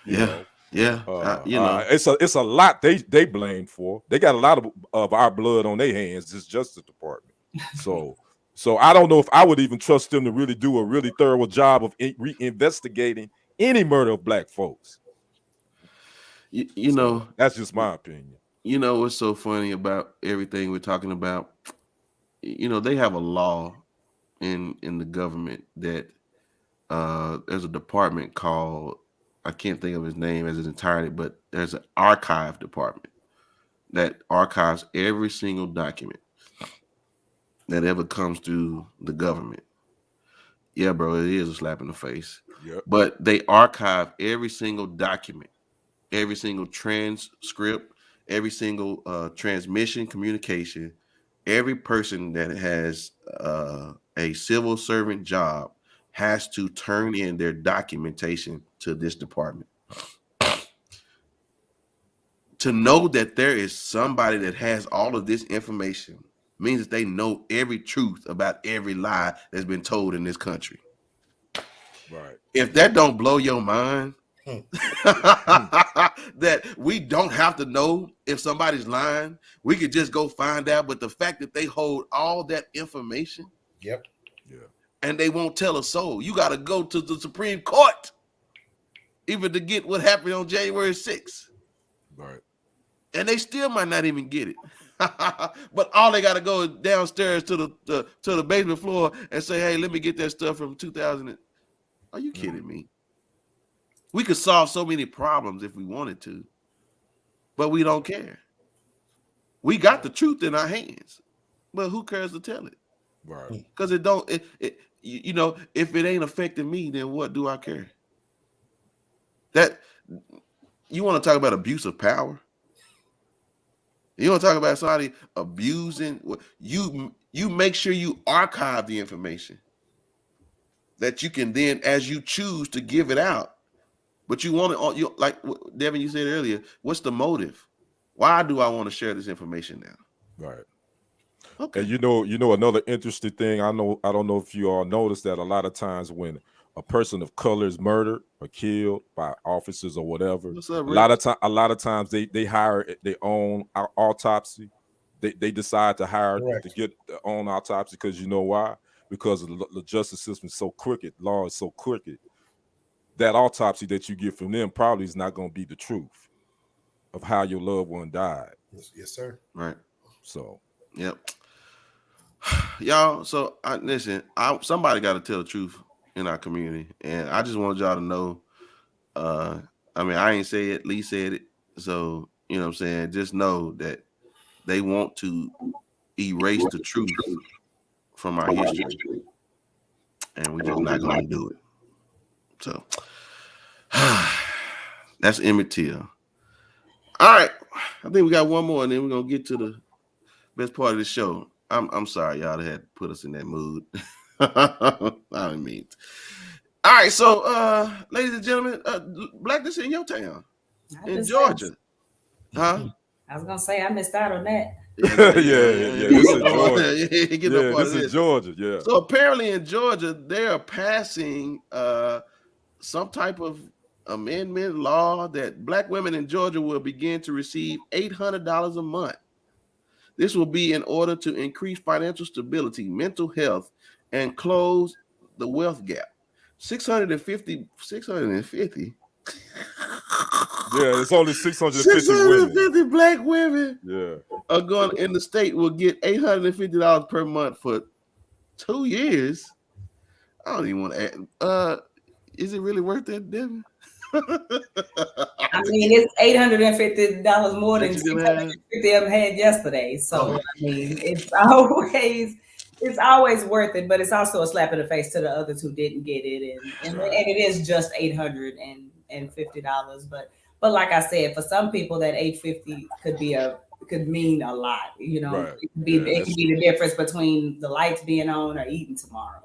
You know, it's a lot they blame for. They got a lot of our blood on their hands. This Justice Department. So I don't know if I would even trust them to really do a really thorough job of reinvestigating any murder of black folks. You know, that's just my opinion. You know what's so funny about everything we're talking about? You know, they have a law in the government that there's a department called, I can't think of his name as its entirety, but there's an archive department that archives every single document that ever comes through the government. Yeah, bro, it is a slap in the face. Yep. But they archive every single document, every single transcript, every single transmission, communication. Every person that has a civil servant job has to turn in their documentation to this department. To know that there is somebody that has all of this information means that they know every truth about every lie that's been told in this country. Right. If that don't blow your mind, that we don't have to know if somebody's lying, we could just go find out. But the fact that they hold all that information, yep, yeah, and they won't tell a soul. You got to go to the Supreme Court even to get what happened on January 6th. Right. And they still might not even get it. But all they got to go is downstairs to the basement floor and say, "Hey, let me get that stuff from 2000." Are you kidding me? We could solve so many problems if we wanted to, but we don't care. We got the truth in our hands, but who cares to tell it? Right. Because it don't. You know, if it ain't affecting me, then what do I care? That you want to talk about abuse of power? You want to talk about somebody abusing? You make sure you archive the information that you can then, as you choose, to give it out. But you want to, like Devin, you said earlier, what's the motive? Why do I want to share this information now? Right. Okay. And you know another interesting thing. I don't know if you all noticed that a lot of times when a person of color is murdered or killed by officers or whatever, What's up, a lot of times they hire their own autopsy. They decide to hire Correct. to get their own autopsy because you know why? Because the justice system is so crooked, law is so crooked. That autopsy that you get from them probably is not going to be the truth of how your loved one died. Yes, sir. Right. So, yep. Y'all, so listen, somebody got to tell the truth in our community, and I just want y'all to know. I mean, I ain't say it, Lee said it, so you know what I'm saying. Just know that they want to erase the truth from our history, and we're just not going to do it. So that's Emmett Till. All right, I think we got one more, and then we're gonna get to the best part of the show. I'm sorry, y'all, that had to put us in that mood. I didn't mean it. All right, so ladies and gentlemen, blackness in your town, in Georgia, huh? I was gonna say I missed out on that. yeah. This is Georgia. This is Georgia. Yeah. So apparently in Georgia, they are passing some type of amendment law that black women in Georgia will begin to receive $800 a month. This will be in order to increase financial stability, mental health, and close the wealth gap. 650. Yeah, it's only 650 women. Black women. Yeah. Are going in the state will get $850 per month for 2 years. I don't even want to add. Is it really worth that, Devin? I mean, it's $850 more than $650 I had yesterday. So I mean, it's always worth it, but it's also a slap in the face to the others who didn't get it, and it is just $850. But like I said, for some people, that $850 could mean a lot. You know, right. it could be the difference between the lights being on or eating tomorrow.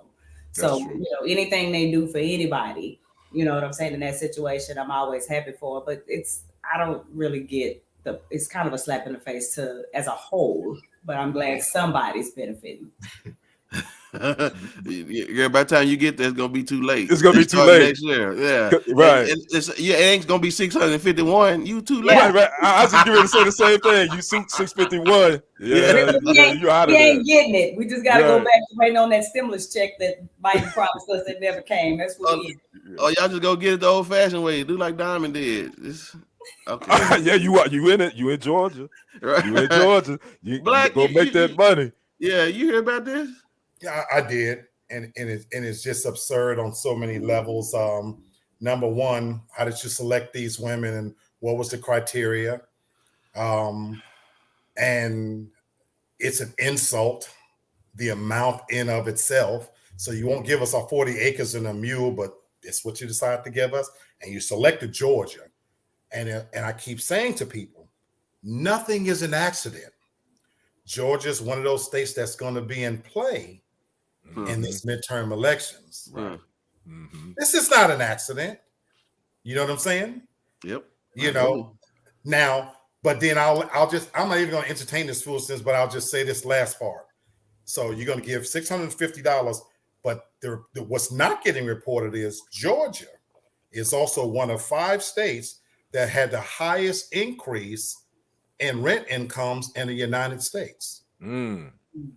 So you know, anything they do for anybody, you know what I'm saying, in that situation, I'm always happy for. But I don't really get it's kind of a slap in the face as a whole. But I'm glad somebody's benefiting. By the time you get there, it's gonna be too late. It's gonna be too Start late. next year. Yeah, Right. And it ain't gonna be 651. You too late. Yeah. Right. I was just getting ready to say the same thing. You suit 651. Yeah, you out of we there. ain't getting it. We just got to go Right. back to waiting on that stimulus check that Biden promised us that never came. That's what we in. Oh, y'all just go get it the old-fashioned way. Do like Diamond did. Okay. Yeah, you in it. You in Georgia. Right. You in Georgia. You Black, go make that money. Yeah, you hear about this? Yeah, I did, and it's just absurd on so many levels. Number one, how did you select these women, and what was the criteria? And it's an insult, the amount in of itself. So you won't give us our 40 acres and a mule, but it's what you decide to give us, and you selected Georgia. And I keep saying to people, nothing is an accident. Georgia is one of those states that's going to be in play in this midterm elections. Right. This is not an accident. You know what I'm saying? Yep. You know, now, but then I'm not even going to entertain this foolishness, but I'll just say this last part. So you're going to give $650, but what's not getting reported is Georgia is also one of 5 states that had the highest increase in rent incomes in the United States.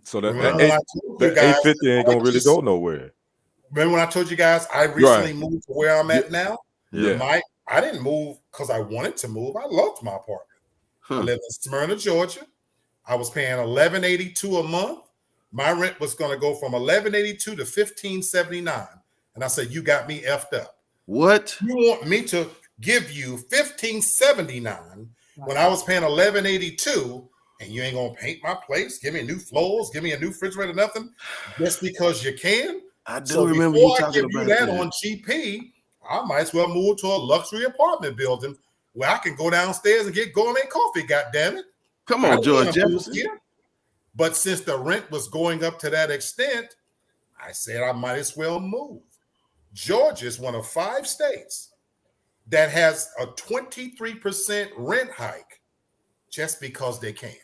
So that Remember when I told you guys, 850 ain't gonna really go nowhere. Remember when I told you guys I recently moved to where I'm at now? Yeah. I didn't move because I wanted to move. I loved my apartment. I lived in Smyrna, Georgia. I was paying $11.82 a month. My rent was going to go from $11.82 to $15.79. And I said, you got me effed up. What? You want me to give you $15.79 when I was paying $11.82, and you ain't gonna paint my place, give me new floors, give me a new refrigerator, nothing, just because you can? I do remember you talking about that. On GP, I might as well move to a luxury apartment building where I can go downstairs and get gourmet coffee. God damn it! Come on, George Jefferson. But since the rent was going up to that extent, I said I might as well move. Georgia is one of 5 states that has a 23% rent hike just because they can.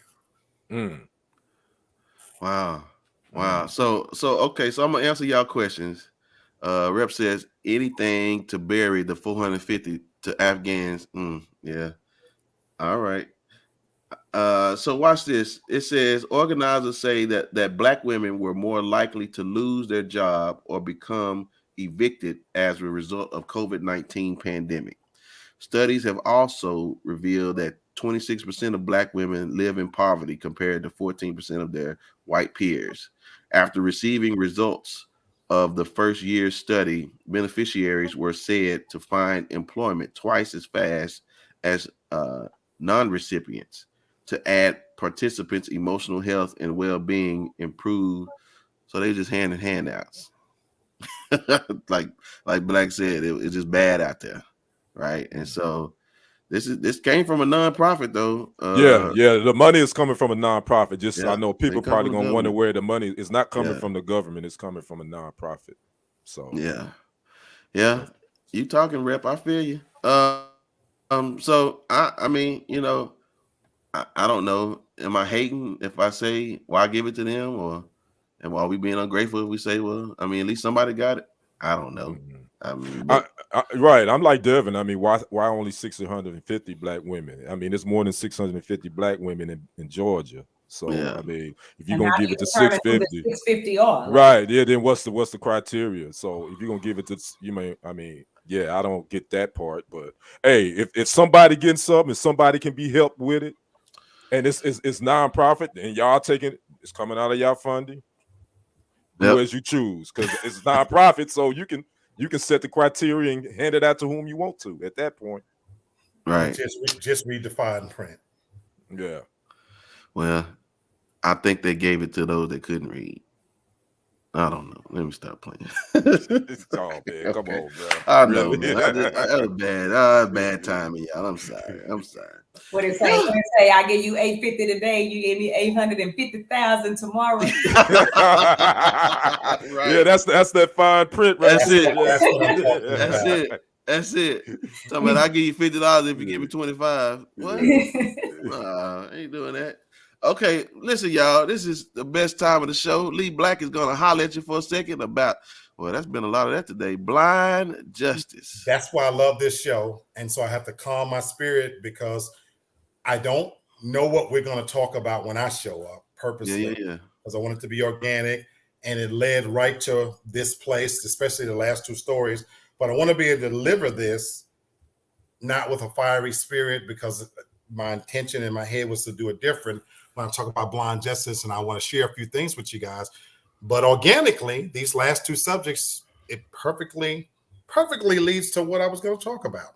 Wow. So okay, so I'm gonna answer y'all questions. Rep says anything to bury the 450 to Afghans. Yeah. All right. So watch this. It says organizers say that Black women were more likely to lose their job or become evicted as a result of COVID-19 pandemic. Studies have also revealed that 26% of Black women live in poverty compared to 14% of their white peers. After receiving results of the first year's study, beneficiaries were said to find employment twice as fast as non-recipients. To add, participants' emotional health and well-being improved. So they just handing handouts. like Black said, it's just bad out there, right? And so this came from a nonprofit though. Yeah. The money is coming from a nonprofit. I know people probably gonna wonder where the money is not coming from the government. It's coming from a nonprofit. So yeah. You talking, Rep? I feel you. So I mean, you know, I don't know. Am I hating if I say why give it to them, or and why we being ungrateful if we say, well, I mean, at least somebody got it? I don't know. I mean, right. I'm like Devin. I mean, why only 650 Black women? I mean, it's more than 650 Black women in Georgia. So I mean, if you're gonna give it to 650, 650 on right? Yeah. Then what's the criteria? So if you're gonna give it to, I don't get that part. But hey, if somebody getting something, if somebody can be helped with it, and it's nonprofit, and y'all taking it's coming out of y'all funding. Do as you choose, because it's nonprofit, so you can set the criteria and hand it out to whom you want to at that point. Right. Just read the fine print. Yeah. Well, I think they gave it to those that couldn't read. I don't know. Let me stop playing. Oh man, come on, bro. I know, man. That was bad. Bad timing, y'all. I'm sorry. What it say? I give you $850 today. You give me $850,000 tomorrow. Right. Yeah, that's that fine print, right? That's it. That's what I'm talking about. That's it. Somebody, I give you $50 if you give me $25. What? I ain't doing that. Okay, listen, y'all. This is the best time of the show. Lee Black is gonna holler at you for a second about. Well, that's been a lot of that today. Blind justice. That's why I love this show, and so I have to calm my spirit because I don't know what we're going to talk about when I show up purposely. Yeah. Because I want it to be organic, and it led right to this place, especially the last two stories. But I want to be able to deliver this not with a fiery spirit, because my intention in my head was to do it different when I talk about blind justice, and I want to share a few things with you guys. But organically, these last two subjects, it perfectly leads to what I was going to talk about,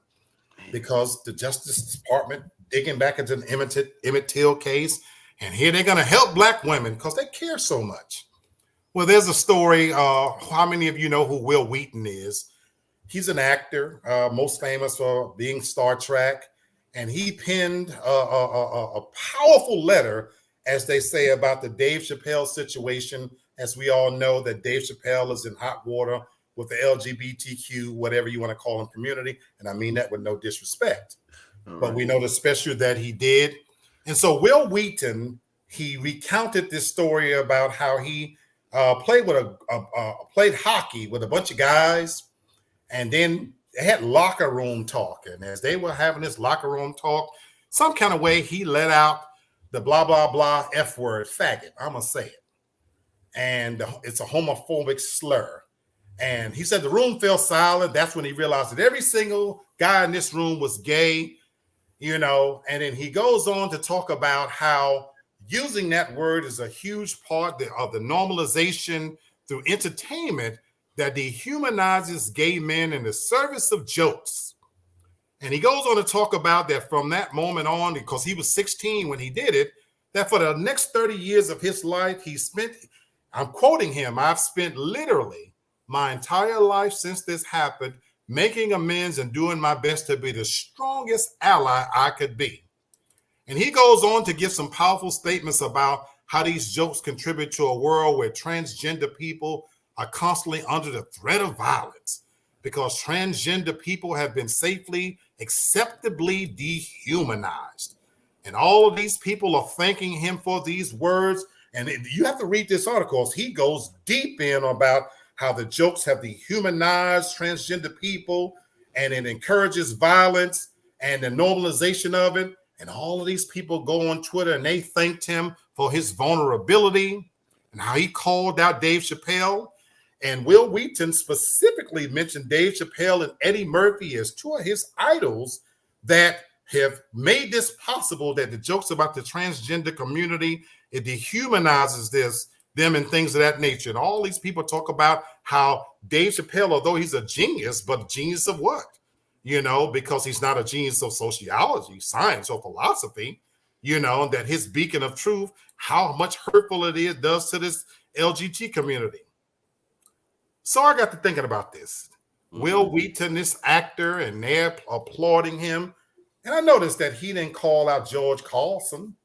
because the Justice Department digging back into the Emmett Till case, and here they're going to help Black women because they care so much. Well, there's a story. How many of you know who Will Wheaton is? He's an actor, most famous for being Star Trek, and he penned a powerful letter, as they say, about the Dave Chappelle situation. As we all know, that Dave Chappelle is in hot water with the LGBTQ, whatever you want to call him, community. And I mean that with no disrespect. But we know the special that he did. And so Will Wheaton, he recounted this story about how he played hockey with a bunch of guys. And then they had locker room talk. And as they were having this locker room talk, some kind of way he let out the blah, blah, blah, F word, faggot. I'm going to say it. And it's a homophobic slur. And he said the room fell silent. That's when he realized that every single guy in this room was gay, you know. And then he goes on to talk about how using that word is a huge part of the normalization through entertainment that dehumanizes gay men in the service of jokes. And he goes on to talk about that from that moment on, because he was 16 when he did it, that for the next 30 years of his life, he spent, I'm quoting him, I've spent literally my entire life since this happened making amends and doing my best to be the strongest ally I could be. And he goes on to give some powerful statements about how these jokes contribute to a world where transgender people are constantly under the threat of violence, because transgender people have been safely, acceptably dehumanized. And all of these people are thanking him for these words. And you have to read this article. He goes deep in about how the jokes have dehumanized transgender people, and it encourages violence and the normalization of it. And all of these people go on Twitter and they thanked him for his vulnerability and how he called out Dave Chappelle. And Will Wheaton specifically mentioned Dave Chappelle and Eddie Murphy as two of his idols that have made this possible, that the jokes about the transgender community, it dehumanizes them and things of that nature. And all these people talk about how Dave Chappelle, although he's a genius, but a genius of what? You know, because he's not a genius of sociology, science, or philosophy, you know, that his beacon of truth, how much hurtful it does to this LGBT community. So I got to thinking about this. Will Wheaton, this actor, and they're applauding him. And I noticed that he didn't call out George Carlson.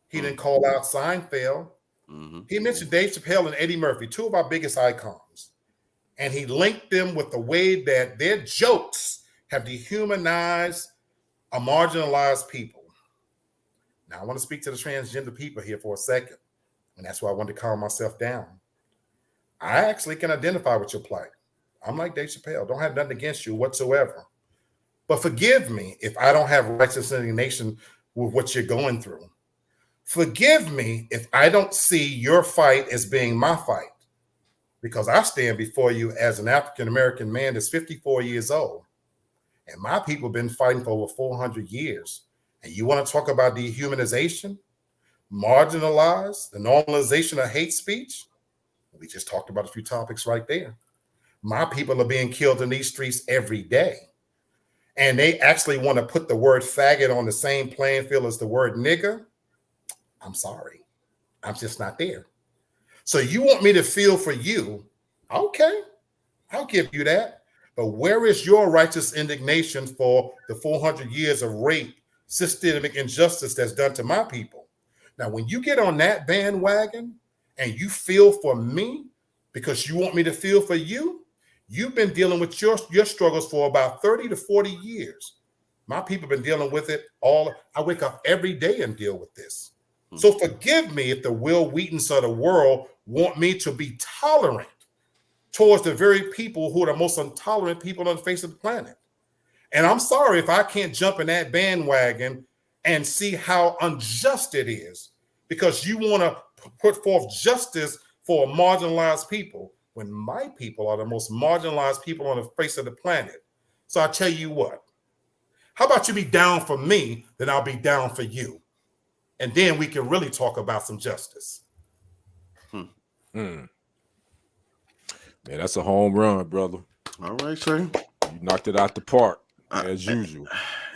He didn't call out Seinfeld. He mentioned Dave Chappelle and Eddie Murphy, two of our biggest icons. And he linked them with the way that their jokes have dehumanized a marginalized people. Now, I want to speak to the transgender people here for a second. And that's why I wanted to calm myself down. I actually can identify with your plight. I'm like Dave Chappelle. Don't have nothing against you whatsoever. But forgive me if I don't have righteous indignation with what you're going through. Forgive me if I don't see your fight as being my fight, because I stand before you as an African-American man that's 54 years old. And my people have been fighting for over 400 years. And you want to talk about dehumanization, marginalized, the normalization of hate speech? We just talked about a few topics right there. My people are being killed in these streets every day. And they actually want to put the word faggot on the same playing field as the word nigger. I'm sorry. I'm just not there. So you want me to feel for you? Okay, I'll give you that. But where is your righteous indignation for the 400 years of rape, systemic injustice that's done to my people? Now, when you get on that bandwagon and you feel for me because you want me to feel for you, you've been dealing with your struggles for about 30 to 40 years. My people have been dealing with it all. I wake up every day and deal with this. So forgive me if the Will Wheatons of the world want me to be tolerant towards the very people who are the most intolerant people on the face of the planet. And I'm sorry if I can't jump in that bandwagon and see how unjust it is, because you want to put forth justice for marginalized people when my people are the most marginalized people on the face of the planet. So I tell you what, how about you be down for me, then I'll be down for you. And then we can really talk about some justice. Man, that's a home run, brother. All right, sir. You knocked it out the park, as usual.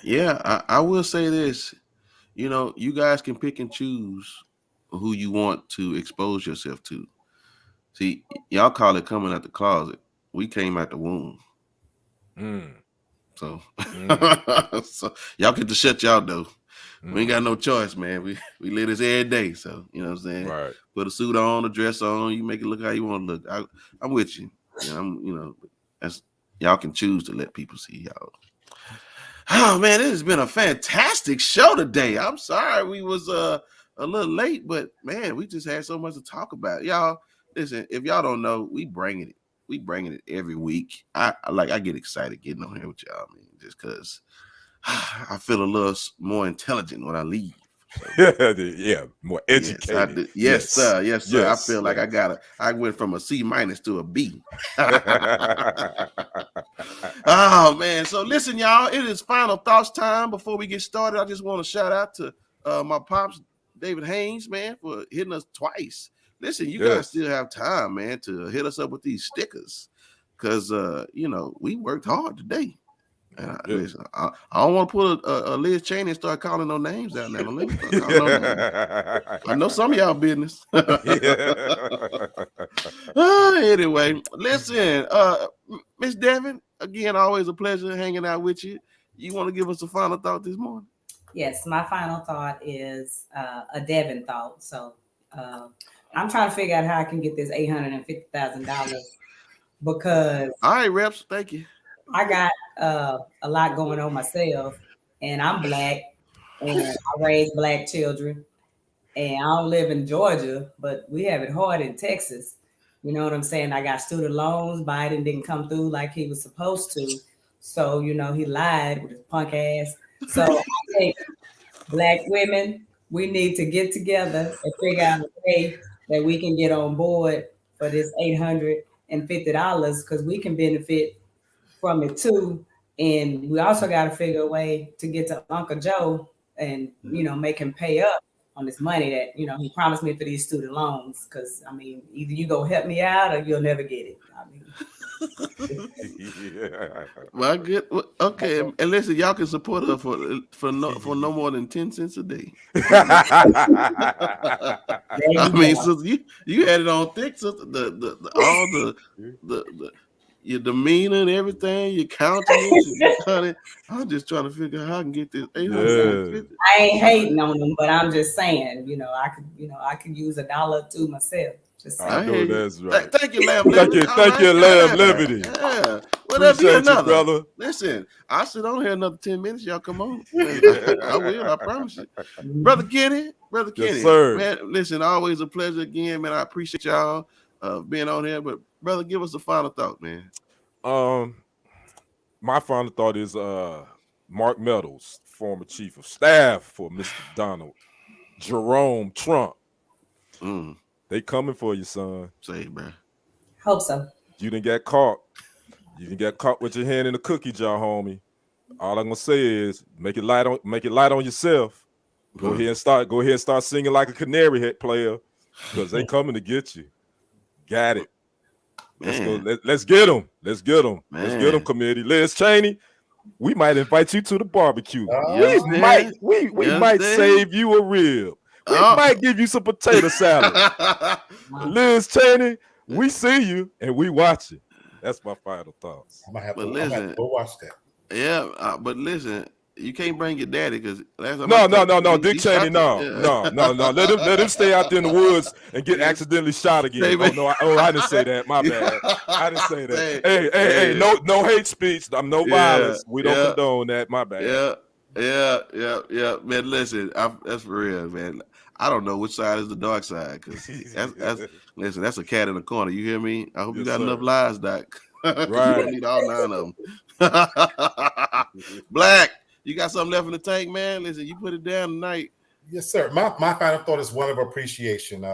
Yeah, I will say this. You know, you guys can pick and choose who you want to expose yourself to. See, y'all call it coming out the closet. We came out the womb. So, so y'all get to shut y'all door. We ain't got no choice, man. We live this every day. So, you know what I'm saying? Right. Put a suit on, a dress on, you make it look how you want to look. I'm with you. That's y'all can choose to let people see y'all. Oh man, this has been a fantastic show today. I'm sorry we was a little late, but man, we just had so much to talk about. Y'all, listen, if y'all don't know, we bringing it. We bringing it every week. I get excited getting on here with y'all, man, just because I feel a little more intelligent when I leave. So, yeah, more educated. Yes, sir. Yes, sir. I feel like I went from a C- to a B. Oh man. So listen, y'all, it is final thoughts time. Before we get started, I just want to shout out to my pops, David Haynes, man, for hitting us twice. Listen, you guys still have time, man, to hit us up with these stickers. Cause we worked hard today. And listen, I don't want to put a Liz Cheney and start calling no names out now. Don't let me start calling no names. I know some of y'all business. Anyway, listen, Miss Devin, again, always a pleasure hanging out with you. You want to give us a final thought this morning? Yes, my final thought is a Devin thought. So I'm trying to figure out how I can get this $850,000 because all right, reps, thank you. I got a lot going on myself, and I'm Black, and I raise Black children, and I don't live in Georgia, but we have it hard in Texas. You know what I'm saying? I got student loans. Biden didn't come through like he was supposed to. So, he lied with his punk ass. So I think Black women, we need to get together and figure out a way that we can get on board for this $850 because we can benefit from it too. And we also got to figure a way to get to Uncle Joe and, make him pay up on this money that, he promised me for these student loans. Cause either you go help me out or you'll never get it. Well, good. Okay, and listen, y'all can support her for no more than 10 cents a day. So you had it on thick, so your demeanor and everything, your countenance. I'm just trying to figure out how I can get this 850. I ain't hating on them, but I'm just saying, I could use $1 or $2 myself. I know that's right. Thank you, Lamb Liberty. Thank you, Lamb Liberty. Yeah. Well, there'll be another. Brother. Listen, I'll sit on here another 10 minutes. Y'all come on. I will, I promise you. Brother Kenny. Yes, sir. Man, listen, always a pleasure again, man. I appreciate y'all being on here. But, brother, give us a final thought, man. My final thought is Mark Meadows, former chief of staff for Mr. Donald Jerome Trump. They coming for you, son. Say, bro. Hope so. You didn't get caught. You didn't get caught with your hand in the cookie jar, homie. All I'm gonna say is make it light on yourself. Go ahead and start singing like a canary head player, because they coming to get you. Got it. Let's get them. Let's get them. Let's get them, committee. Liz Cheney, we might invite you to the barbecue. We might save you a rib. We might give you some potato salad. Liz Cheney, we see you and we watch it. That's my final thoughts. I'm gonna have to go watch that. Yeah, but listen, you can't bring your daddy because no, Dick Cheney, no. Let him stay out there in the woods and get accidentally shot again. Hey, I didn't say that. My bad. I didn't say that. Hey, no hate speech. I'm no violence. We don't condone that. My bad. Yeah. Man, listen, that's for real, man. I don't know which side is the dark side because listen, that's a cat in the corner. You hear me? I hope you Yes, got enough sir. lies, Doc. You Right. don't need all 9 of them. Black, you got something left in the tank, man? Listen, you put it down tonight. Yes, sir. My final thought is one of appreciation.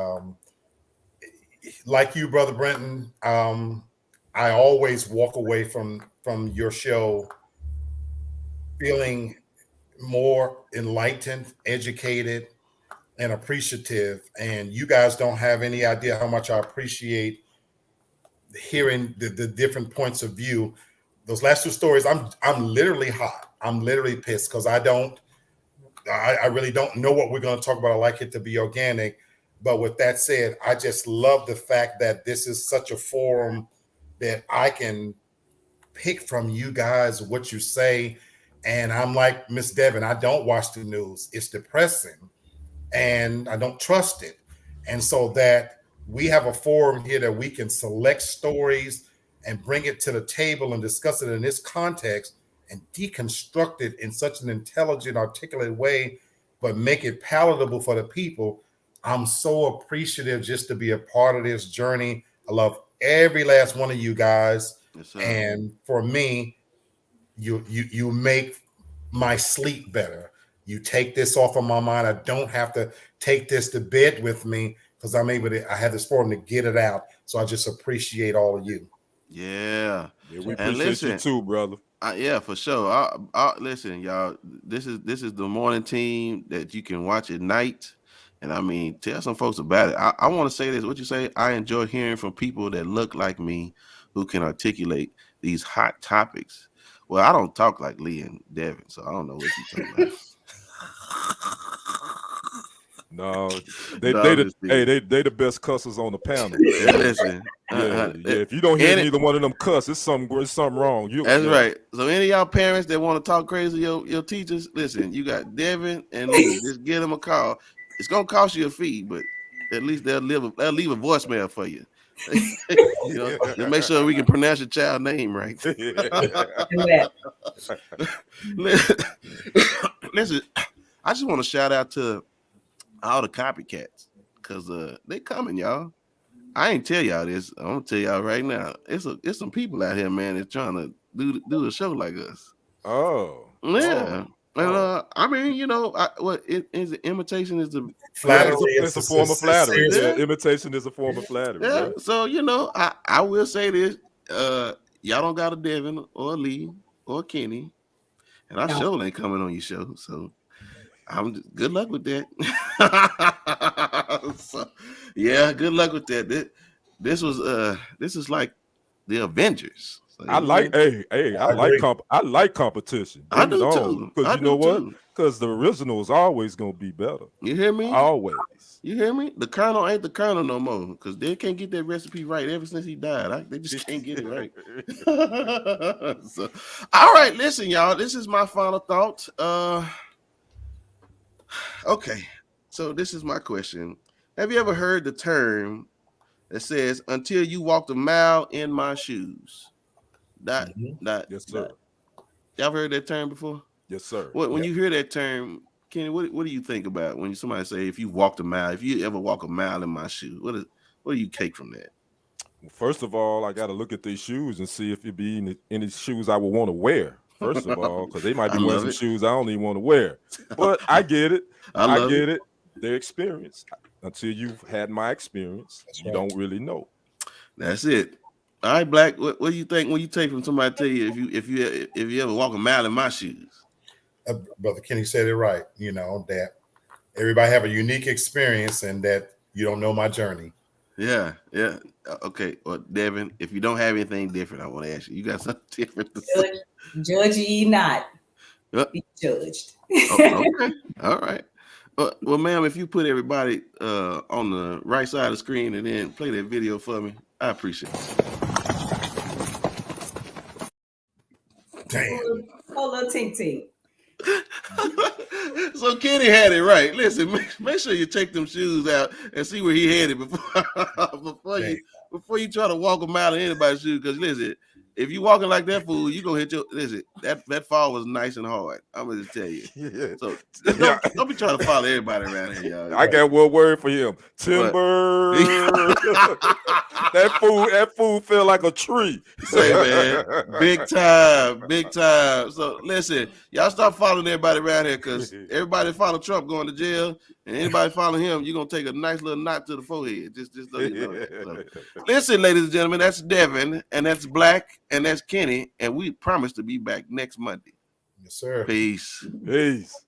Like you, Brother Brenton, I always walk away from your show feeling more enlightened, educated, and appreciative. And you guys don't have any idea how much I appreciate hearing the different points of view. Those last 2 stories, I'm literally hot. I'm literally pissed because I really don't know what we're going to talk about. I like it to be organic. But with that said, I just love the fact that this is such a forum that I can pick from you guys what you say. And I'm like Miss Devin, I don't watch the news. It's depressing and I don't trust it. And so that we have a forum here that we can select stories and bring it to the table and discuss it in this context and deconstruct it in such an intelligent, articulate way, but make it palatable for the people. I'm so appreciative just to be a part of this journey. I love every last one of you guys. Yes, sir. And for me, you make my sleep better. You take this off of my mind. I don't have to take this to bed with me because I have this forum to get it out. So I just appreciate all of you. Yeah. We appreciate you too, brother. Yeah, for sure. Listen, y'all. This is the morning team that you can watch at night, and I mean, tell some folks about it. I want to say this. What you say? I enjoy hearing from people that look like me, who can articulate these hot topics. Well, I don't talk like Lee and Devin, so I don't know what you talking about. No, they the best cussers on the panel. Yeah, listen, yeah. If you don't hear neither one of them cuss, it's something wrong. That's right. So any of y'all parents that want to talk crazy your teachers, listen, you got Devin and Lee. Just give them a call. It's gonna cost you a fee, but at least they'll leave a voicemail for you. To make sure we can pronounce your child name right. Listen, I just want to shout out to all the copycats because they coming, y'all. I ain't tell y'all this. I'm gonna tell y'all right now. It's some people out here, man, that's trying to do a show like us. Oh, yeah. And I mean, imitation is the flattery. It's a form of flattery. Yeah, imitation is a form of flattery. Yeah. Right? So I will say this: y'all don't got a Devin or a Lee or a Kenny, and I sure ain't coming on your show. So good luck with that. So, yeah, good luck with that. This is like the Avengers. So, I like competition. I do too. Because you know what? Because the original is always gonna be better. You hear me? Always. You hear me? The Colonel ain't the Colonel no more because they can't get that recipe right ever since he died. They just can't get it right. So, all right, listen, y'all. This is my final thought. Okay, so this is my question. Have you ever heard the term that says, until you walked a mile in my shoes? Yes, sir. Y'all heard that term before? Yes, sir. When you hear that term, Kenny, what do you think about when somebody say, if you walked a mile, if you ever walk a mile in my shoes, what do you take from that? Well, first of all, I got to look at these shoes and see if it be any shoes I would want to wear. First of all, because they might be wearing some shoes I don't even want to wear. But I get it. I get it. Their experience. Until you've had my experience, you don't really know. That's it. All right, Black. What do you think when you take from somebody tell you if you ever walk a mile in my shoes? Brother Kenny said it right. That everybody have a unique experience and that you don't know my journey. Yeah. Okay. Well, Devin, if you don't have anything different, I want to ask you. You got something different to say? Judge ye not. Be judged. Okay. All right. Well, ma'am, if you put everybody on the right side of the screen and then play that video for me, I appreciate it. Damn. Oh, little tink tink. So Kenny had it right. Listen, make sure you take them shoes out and see where he headed before you try to walk a mile in anybody's shoes. Because listen, if you walking like that fool, you gonna hit your. Listen, that fall was nice and hard. I'm gonna just tell you. So don't be trying to follow everybody around here, y'all. I got one word for him: timber. that fool felt like a tree. Say, man, big time. So listen, y'all stop following everybody around here, because everybody follow Trump going to jail, and anybody follow him, you're gonna take a nice little knot to the forehead. Just so you know that. So, listen, ladies and gentlemen, that's Devin, and that's Black, and that's Kenny, and we promise to be back next Monday. Yes, sir. Peace. Peace.